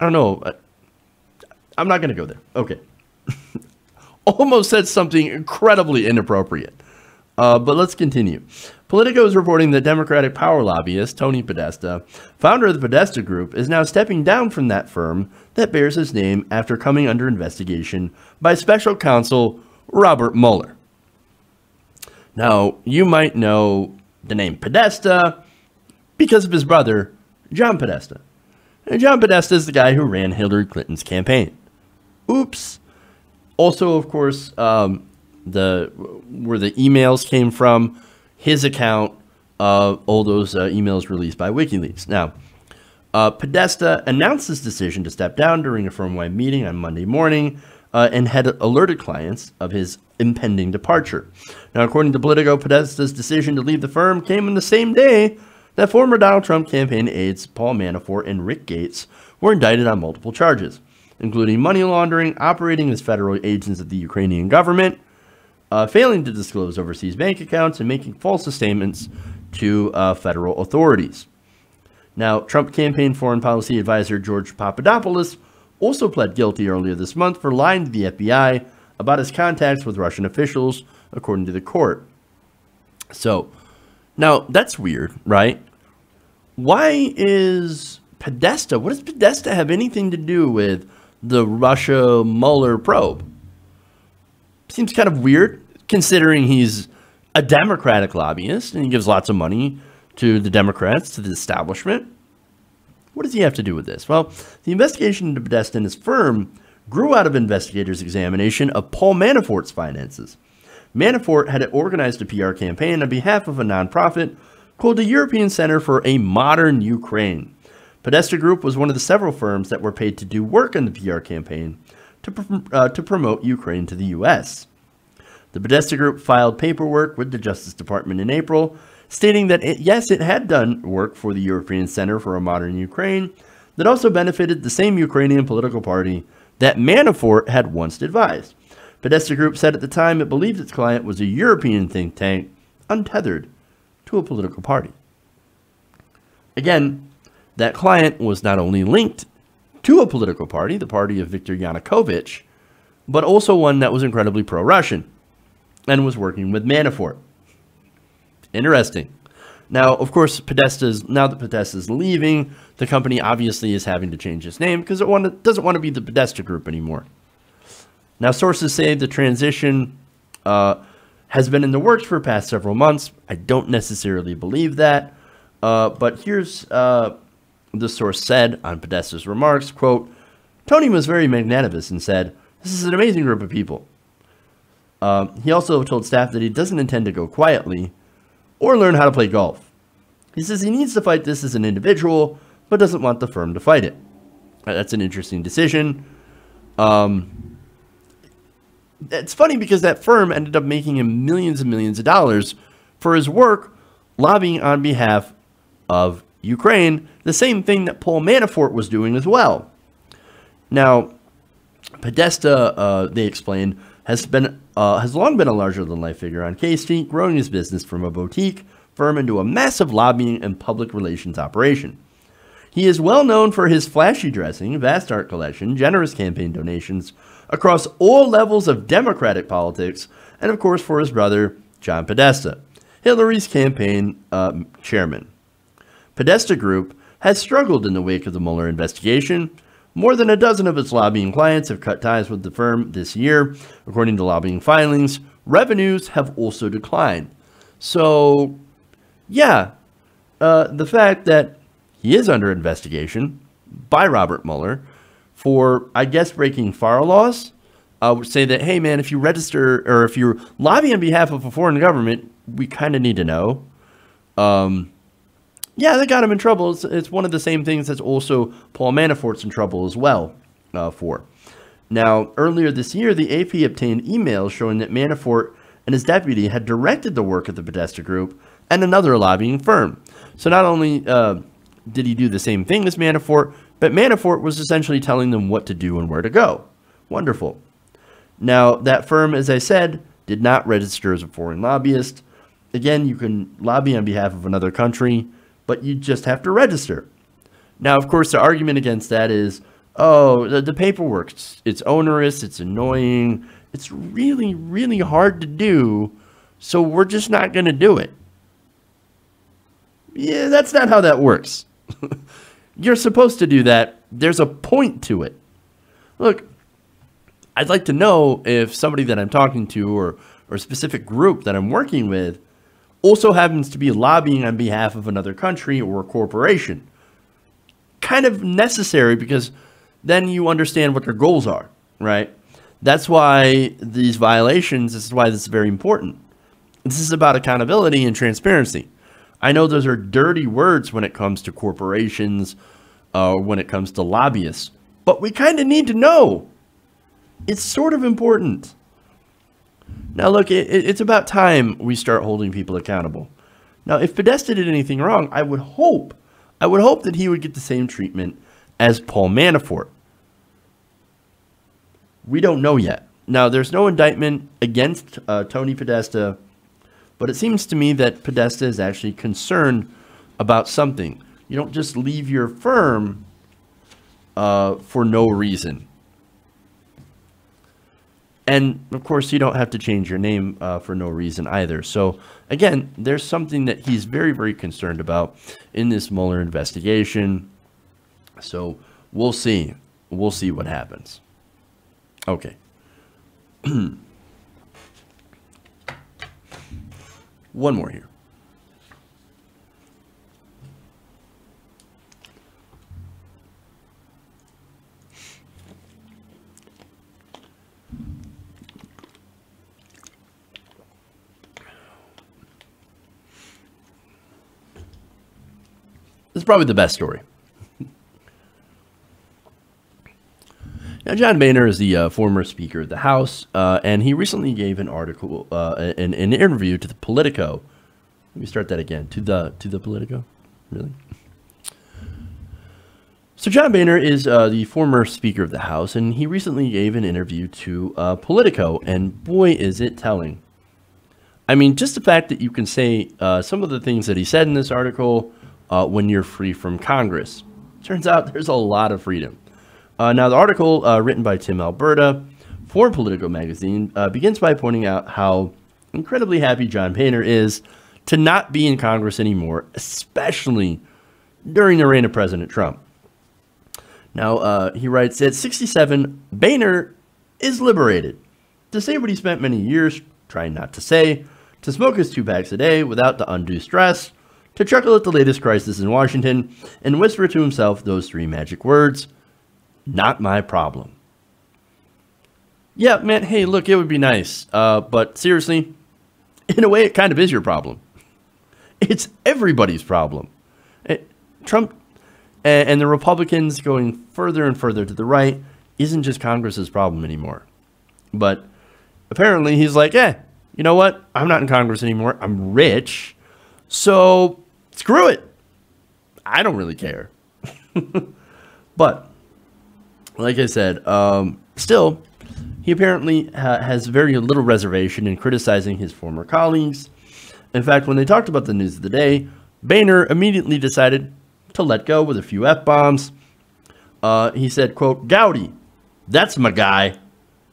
don't know. I'm not going to go there. Okay. Almost said something incredibly inappropriate. But let's continue. Politico is reporting that Democratic power lobbyist Tony Podesta, founder of the Podesta Group, is now stepping down from that firm that bears his name after coming under investigation by special counsel Robert Mueller. Now, you might know the name Podesta because of his brother, John Podesta. And John Podesta is the guy who ran Hillary Clinton's campaign. Oops. Also, of course, where the emails came from, his account, all those emails released by WikiLeaks. Now, Podesta announced his decision to step down during a firm-wide meeting on Monday morning and had alerted clients of his impending departure. Now, according to Politico, Podesta's decision to leave the firm came on the same day that former Donald Trump campaign aides Paul Manafort and Rick Gates were indicted on multiple charges, including money laundering, operating as federal agents of the Ukrainian government, failing to disclose overseas bank accounts, and making false statements to federal authorities. Now, Trump campaign foreign policy advisor George Papadopoulos also pled guilty earlier this month for lying to the FBI about his contacts with Russian officials, according to the court. So, now that's weird, right? Why is Podesta, what does Podesta have anything to do with the Russia Mueller probe? Seems kind of weird, considering he's a Democratic lobbyist and he gives lots of money to the Democrats, to the establishment. What does he have to do with this? Well, the investigation into Podesta and his firm grew out of investigators' examination of Paul Manafort's finances. Manafort had organized a PR campaign on behalf of a nonprofit called the European Center for a Modern Ukraine. Podesta Group was one of the several firms that were paid to do work on the PR campaign to promote Ukraine to the U.S. The Podesta Group filed paperwork with the Justice Department in April, stating that, it had done work for the European Center for a Modern Ukraine that also benefited the same Ukrainian political party that Manafort had once advised. Podesta Group said at the time it believed its client was a European think tank untethered to a political party. Again, that client was not only linked to a political party, the party of Viktor Yanukovych, but also one that was incredibly pro-Russian and was working with Manafort. Interesting. Now, of course, now that Podesta's leaving, the company obviously is having to change its name because it doesn't want to be the Podesta Group anymore. Now, sources say the transition has been in the works for the past several months. I don't necessarily believe that, but here's the source said on Podesta's remarks, quote, Tony was very magnanimous and said, "This is an amazing group of people." He also told staff that he doesn't intend to go quietly or learn how to play golf. He says he needs to fight this as an individual, but doesn't want the firm to fight it. That's an interesting decision. It's funny because that firm ended up making him millions and millions of dollars for his work lobbying on behalf of Ukraine, the same thing that Paul Manafort was doing as well. Now, Podesta, they explained, has long been a larger-than-life figure on K Street, growing his business from a boutique firm into a massive lobbying and public relations operation. He is well known for his flashy dressing, vast art collection, generous campaign donations across all levels of Democratic politics, and of course for his brother, John Podesta, Hillary's campaign chairman. Podesta Group has struggled in the wake of the Mueller investigation. More than a dozen of its lobbying clients have cut ties with the firm this year. According to lobbying filings, revenues have also declined. So, yeah, the fact that he is under investigation by Robert Mueller for, I guess, breaking FARA laws, would say that, hey, man, if you register or if you're lobbying on behalf of a foreign government, we kind of need to know. Yeah, that got him in trouble. It's one of the same things that's also Paul Manafort's in trouble as well for. Now, earlier this year, the AP obtained emails showing that Manafort and his deputy had directed the work of the Podesta Group and another lobbying firm. So not only did he do the same thing as Manafort, but Manafort was essentially telling them what to do and where to go. Wonderful. Now, that firm, as I said, did not register as a foreign lobbyist. Again, you can lobby on behalf of another country, but you just have to register. Now, of course, the argument against that is, oh, the paperwork, it's onerous, it's annoying, it's really, really hard to do, so we're just not going to do it. Yeah, that's not how that works. You're supposed to do that. There's a point to it. Look, I'd like to know if somebody that I'm talking to or a specific group that I'm working with also happens to be lobbying on behalf of another country or a corporation. Kind of necessary because then you understand what their goals are, right? That's why these violations, this is why this is very important. This is about accountability and transparency. I know those are dirty words when it comes to corporations, when it comes to lobbyists, but we kind of need to know. It's sort of important. Now, look, it's about time we start holding people accountable. Now, if Podesta did anything wrong, I would hope that he would get the same treatment as Paul Manafort. We don't know yet. Now, there's no indictment against Tony Podesta, but it seems to me that Podesta is actually concerned about something. You don't just leave your firm for no reason. And, of course, you don't have to change your name for no reason either. So, again, there's something that he's very, very concerned about in this Mueller investigation. So, we'll see. We'll see what happens. Okay. One more here. It's probably the best story. Now, John Boehner is the former Speaker of the House, and he recently gave an article, an interview to the Politico. Let me start that again. To the Politico? Really? So John Boehner is the former Speaker of the House, and he recently gave an interview to Politico, and boy, is it telling. I mean, just the fact that you can say some of the things that he said in this article when you're free from Congress. Turns out there's a lot of freedom. Now, the article written by Tim Alberta for Politico magazine begins by pointing out how incredibly happy John Boehner is to not be in Congress anymore, especially during the reign of President Trump. Now, he writes, at 67, Boehner is liberated to say what he spent many years trying not to say, to smoke his 2 packs a day without the undue stress, to chuckle at the latest crisis in Washington, and whisper to himself those 3 magic words, not my problem. Yeah, man, hey, look, it would be nice. But seriously, in a way, it kind of is your problem. It's everybody's problem. Trump and the Republicans going further and further to the right isn't just Congress's problem anymore. But apparently he's like, you know what? I'm not in Congress anymore. I'm rich. So screw it. I don't really care. But like I said, still, he apparently has very little reservation in criticizing his former colleagues. In fact, when they talked about the news of the day, Boehner immediately decided to let go with a few F-bombs. He said, quote, Gowdy, that's my guy,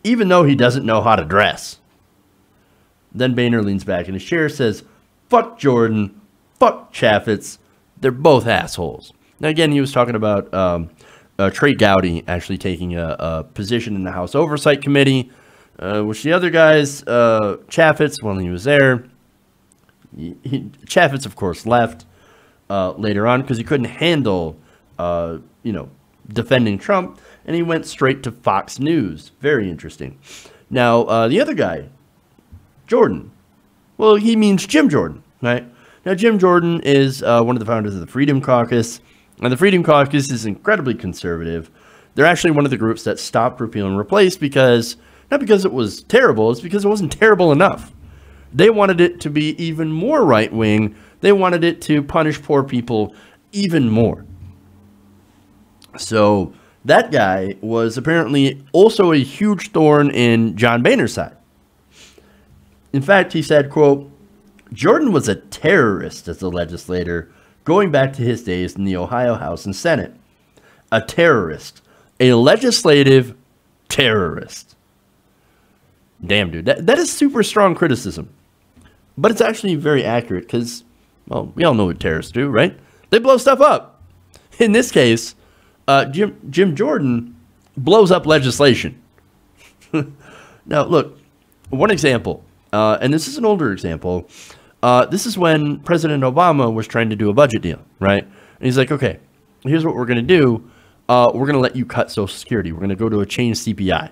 even though he doesn't know how to dress. Then Boehner leans back in his chair, says, fuck Jordan, fuck Chaffetz, they're both assholes. Now, again, he was talking about Trey Gowdy actually taking a position in the House Oversight Committee, which the other guys, Chaffetz, when he was there, Chaffetz, of course, left later on because he couldn't handle, defending Trump, and he went straight to Fox News. Very interesting. Now, the other guy, Jordan, well, he means Jim Jordan, right? Now, Jim Jordan is one of the founders of the Freedom Caucus. And the Freedom Caucus is incredibly conservative. They're actually one of the groups that stopped repeal and replace because, not because it was terrible, it's because it wasn't terrible enough. They wanted it to be even more right-wing. They wanted it to punish poor people even more. So that guy was apparently also a huge thorn in John Boehner's side. In fact, he said, quote, Jordan was a terrorist as a legislator going back to his days in the Ohio House and Senate. A terrorist. A legislative terrorist. Damn, dude. That is super strong criticism. But it's actually very accurate because, well, we all know what terrorists do, right? They blow stuff up. In this case, Jim Jordan blows up legislation. Now, look, one example, and this is an older example. This is when President Obama was trying to do a budget deal, right? And he's like, okay, here's what we're going to do. We're going to let you cut Social Security. We're going to go to a changed CPI,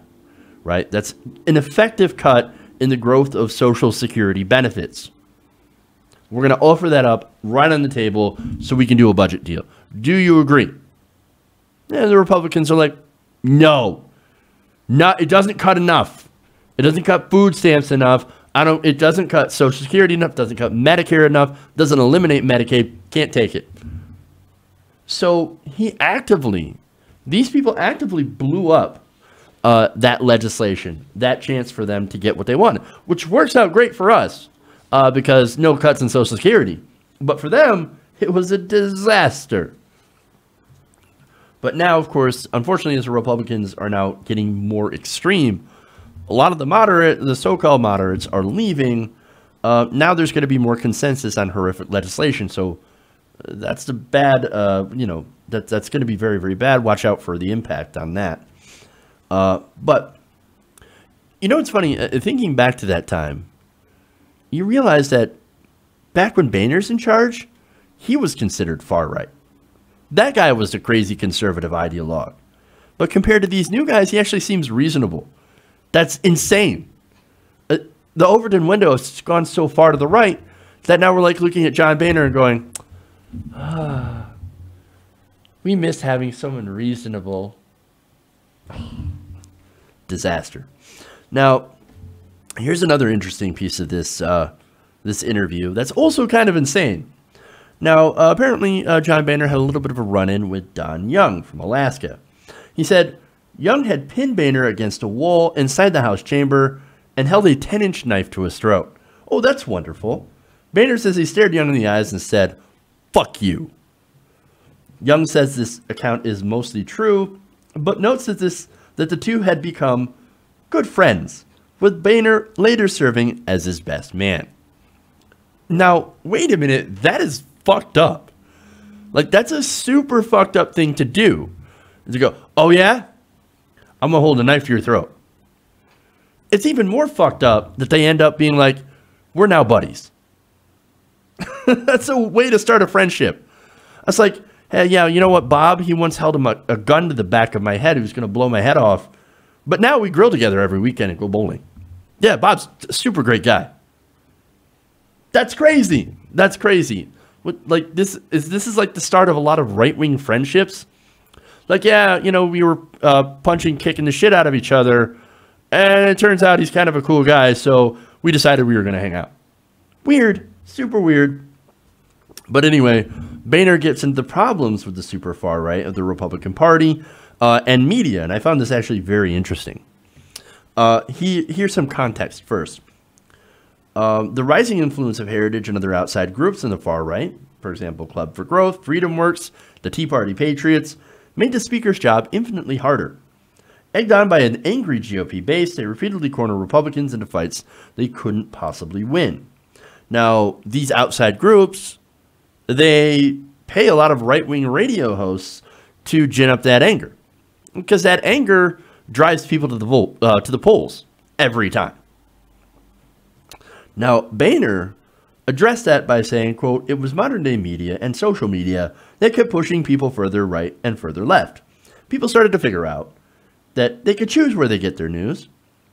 right? That's an effective cut in the growth of Social Security benefits. We're going to offer that up right on the table so we can do a budget deal. Do you agree? And the Republicans are like, no, it doesn't cut enough. It doesn't cut food stamps enough. It doesn't cut Social Security enough, doesn't cut Medicare enough, doesn't eliminate Medicaid, can't take it. So these people actively blew up that legislation, that chance for them to get what they wanted, which works out great for us because no cuts in Social Security. But for them, it was a disaster. But now, of course, unfortunately, as the Republicans are now getting more extreme, a lot of the so-called moderates are leaving. Now there's going to be more consensus on horrific legislation. So that's the bad, that's going to be very, very bad. Watch out for the impact on that. But, it's funny, thinking back to that time, you realize that back when Boehner's in charge, he was considered far right. That guy was a crazy conservative ideologue. But compared to these new guys, he actually seems reasonable. That's insane. The Overton window has gone so far to the right that now we're like looking at John Boehner and going, We miss having someone reasonable. Disaster. Now, here's another interesting piece of this this interview that's also kind of insane. Now, apparently, John Boehner had a little bit of a run-in with Don Young from Alaska. He said Young had pinned Boehner against a wall inside the House chamber and held a 10-inch knife to his throat. Oh, that's wonderful. Boehner says he stared Young in the eyes and said, "Fuck you." Young says this account is mostly true, but notes that the two had become good friends, with Boehner later serving as his best man. Now, wait a minute, that is fucked up. Like, that's a super fucked up thing to do. To go, "Oh yeah? I'm gonna hold a knife to your throat." It's even more fucked up that they end up being like, "We're now buddies." That's a way to start a friendship. It's like, "Hey, yeah, you know what, Bob? He once held a gun to the back of my head. He was going to blow my head off. But now we grill together every weekend and go bowling." Yeah, Bob's a super great guy. That's crazy. That's crazy. Like, this is like the start of a lot of right-wing friendships. Like, yeah, you know, we were punching, kicking the shit out of each other, and it turns out he's kind of a cool guy, so we decided we were going to hang out. Weird. Super weird. But anyway, Boehner gets into the problems with the super far right of the Republican Party and media, and I found this actually very interesting. Here's some context first. The rising influence of heritage and other outside groups in the far right, for example, Club for Growth, Freedom Works, the Tea Party Patriots, made the speaker's job infinitely harder. Egged on by an angry GOP base, they repeatedly corner Republicans into fights they couldn't possibly win. Now, these outside groups, they pay a lot of right-wing radio hosts to gin up that anger, because that anger drives people to the polls every time. Now, Boehner addressed that by saying, quote, "It was modern-day media and social media that kept pushing people further right and further left. People started to figure out that they could choose where they get their news,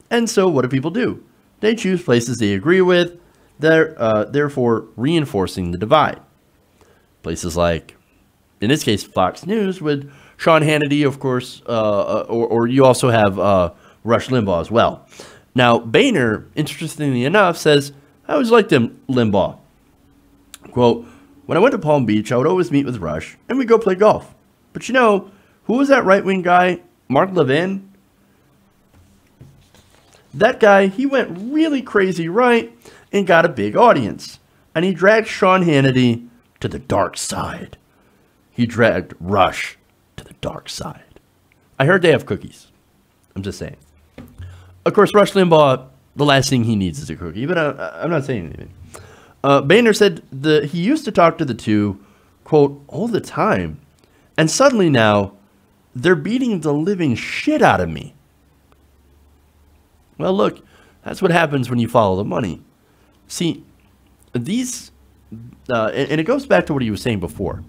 and so what do people do? They choose places they agree with, therefore reinforcing the divide. Places like, in this case, Fox News with Sean Hannity, of course, or you also have Rush Limbaugh as well." Now, Boehner, interestingly enough, says, "I always liked him, Limbaugh. Quote, when I went to Palm Beach, I would always meet with Rush, and we'd go play golf. But you know, who was that right-wing guy? Mark Levin? That guy, he went really crazy right and got a big audience. And he dragged Sean Hannity to the dark side. He dragged Rush to the dark side." I heard they have cookies. I'm just saying. Of course, Rush Limbaugh, the last thing he needs is a cookie, but I'm not saying anything. Boehner said he used to talk to the two, quote, "all the time, and suddenly now they're beating the living shit out of me." Well, look, that's what happens when you follow the money. See, these, and it goes back to what he was saying before,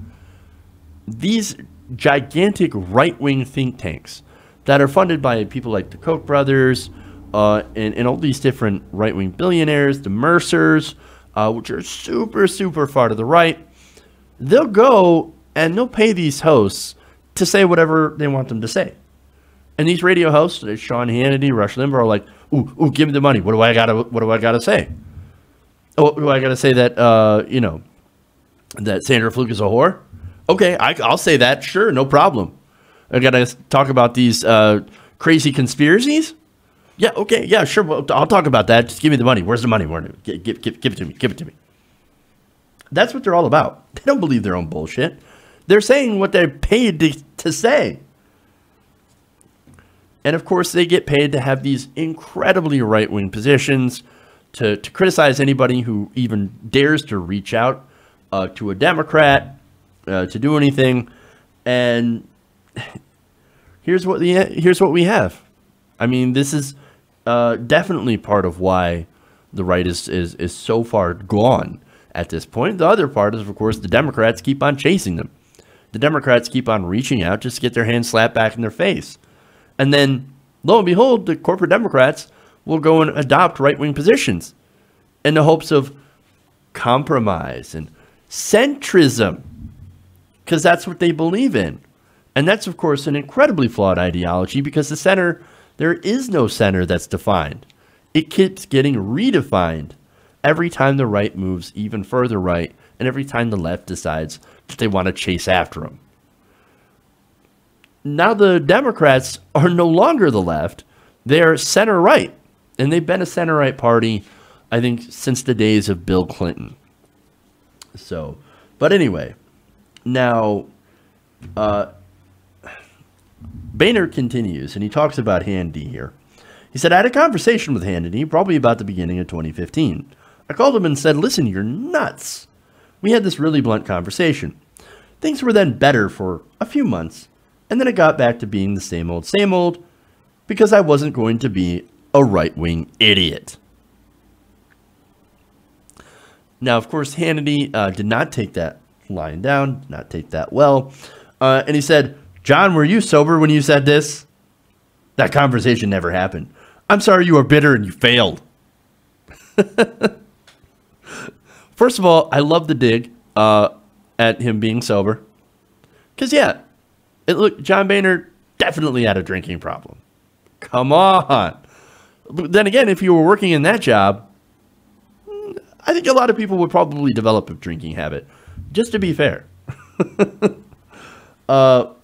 these gigantic right-wing think tanks that are funded by people like the Koch brothers, and all these different right-wing billionaires, the Mercers, which are super, super far to the right, they'll go and they'll pay these hosts to say whatever they want them to say. And these radio hosts, Sean Hannity, Rush Limbaugh, are like, ooh, give me the money. What do I gotta say? Oh, do I gotta say that, that Sandra Fluke is a whore? Okay, I'll say that. Sure, no problem. I gotta talk about these crazy conspiracies? Yeah, okay, yeah, sure. Well, I'll talk about that. Just give me the money. Where's the money? Give it to me. Give it to me. That's what they're all about. They don't believe their own bullshit. They're saying what they're paid to say. And of course, they get paid to have these incredibly right-wing positions, to criticize anybody who even dares to reach out to a Democrat, to do anything. And here's what we have. I mean, this is definitely part of why the right is so far gone at this point. The other part is, of course, the Democrats keep on chasing them. The Democrats keep on reaching out just to get their hands slapped back in their face. And then, lo and behold, the corporate Democrats will go and adopt right-wing positions in the hopes of compromise and centrism, because that's what they believe in. And that's, of course, an incredibly flawed ideology because the center, there is no center that's defined. It keeps getting redefined every time the right moves even further right and every time the left decides that they want to chase after them. Now the Democrats are no longer the left. They're center-right. And they've been a center-right party, I think, since the days of Bill Clinton. So, but anyway, now Boehner continues, and he talks about Hannity here. He said, I had a conversation with Hannity probably about the beginning of 2015. I called him and said, listen, you're nuts. We had this really blunt conversation. Things were then better for a few months, and then it got back to being the same old, because I wasn't going to be a right-wing idiot. Now, of course, Hannity did not take that line down, did not take that well. And he said, John, were you sober when you said this? That conversation never happened. I'm sorry you are bitter and you failed. First of all, I love the dig at him being sober. Because, yeah, look, John Boehner definitely had a drinking problem. Come on. But then again, if you were working in that job, I think a lot of people would probably develop a drinking habit, just to be fair. But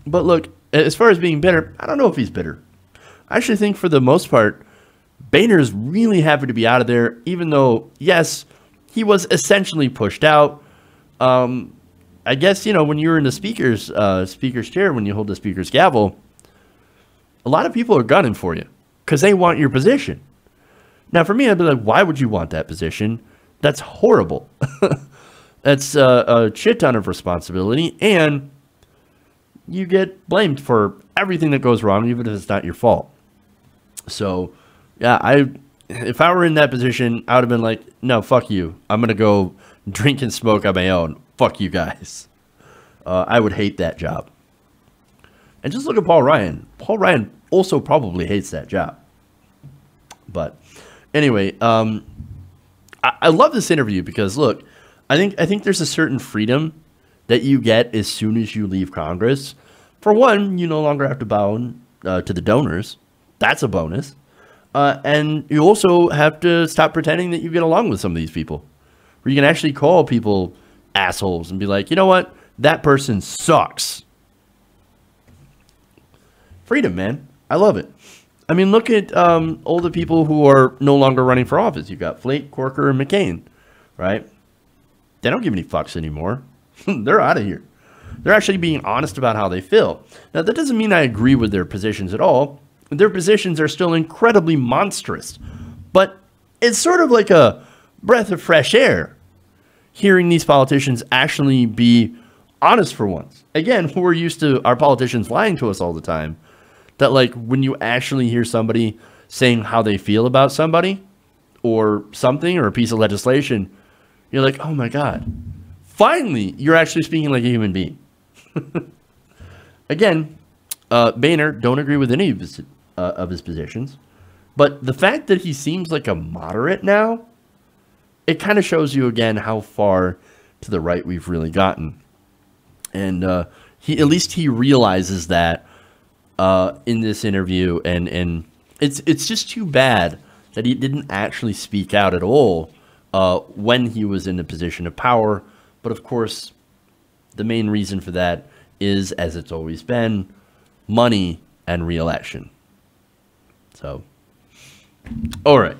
look, as far as being bitter, I don't know if he's bitter. I actually think for the most part, Boehner's really happy to be out of there, even though, yes, he was essentially pushed out. I guess, you know, when you're in the speaker's chair, when you hold the speaker's gavel, a lot of people are gunning for you because they want your position. Now, for me, I'd be like, why would you want that position? That's horrible. That's a shit ton of responsibility, and you get blamed for everything that goes wrong, even if it's not your fault. So, yeah, if I were in that position, I would have been like, no, fuck you. I'm going to go drink and smoke on my own. Fuck you guys. I would hate that job. And just look at Paul Ryan. Paul Ryan also probably hates that job. But anyway, I love this interview because, look, I think there's a certain freedom that you get as soon as you leave Congress. For one, you no longer have to bow to the donors. That's a bonus. And you also have to stop pretending that you get along with some of these people. Where you can actually call people assholes and be like, you know what? That person sucks. Freedom, man. I love it. I mean, look at all the people who are no longer running for office. You've got Flake, Corker, and McCain, right? They don't give any fucks anymore. They're out of here. They're actually being honest about how they feel. Now, that doesn't mean I agree with their positions at all. Their positions are still incredibly monstrous. But it's sort of like a breath of fresh air hearing these politicians actually be honest for once. Again, we're used to our politicians lying to us all the time. That, like, when you actually hear somebody saying how they feel about somebody or something or a piece of legislation, you're like, oh my God, finally, you're actually speaking like a human being. Again, Boehner, don't agree with any of his positions, but the fact that he seems like a moderate now, it kind of shows you again how far to the right we've really gotten. And at least he realizes that in this interview, and it's just too bad that he didn't actually speak out at all when he was in a position of power. But of course, the main reason for that is, as it's always been, money and re-election. So, all right.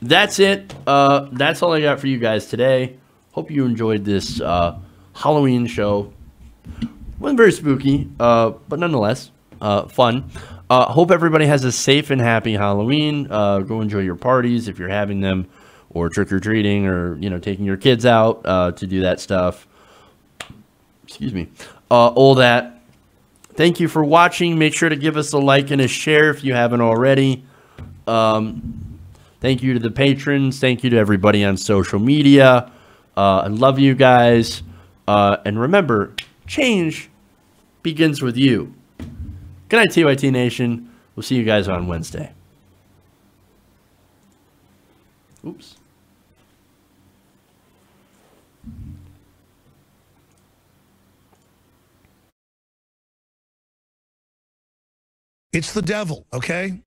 That's it. That's all I got for you guys today. Hope you enjoyed this Halloween show. Wasn't very spooky, but nonetheless, fun. Hope everybody has a safe and happy Halloween. Go enjoy your parties if you're having them, or trick-or-treating, or, you know, taking your kids out to do that stuff. Excuse me. All that. Thank you for watching. Make sure to give us a like and a share if you haven't already. Thank you to the patrons. Thank you to everybody on social media. I love you guys. And remember, change begins with you. Good night, TYT Nation. We'll see you guys on Wednesday. Oops. It's the devil, okay?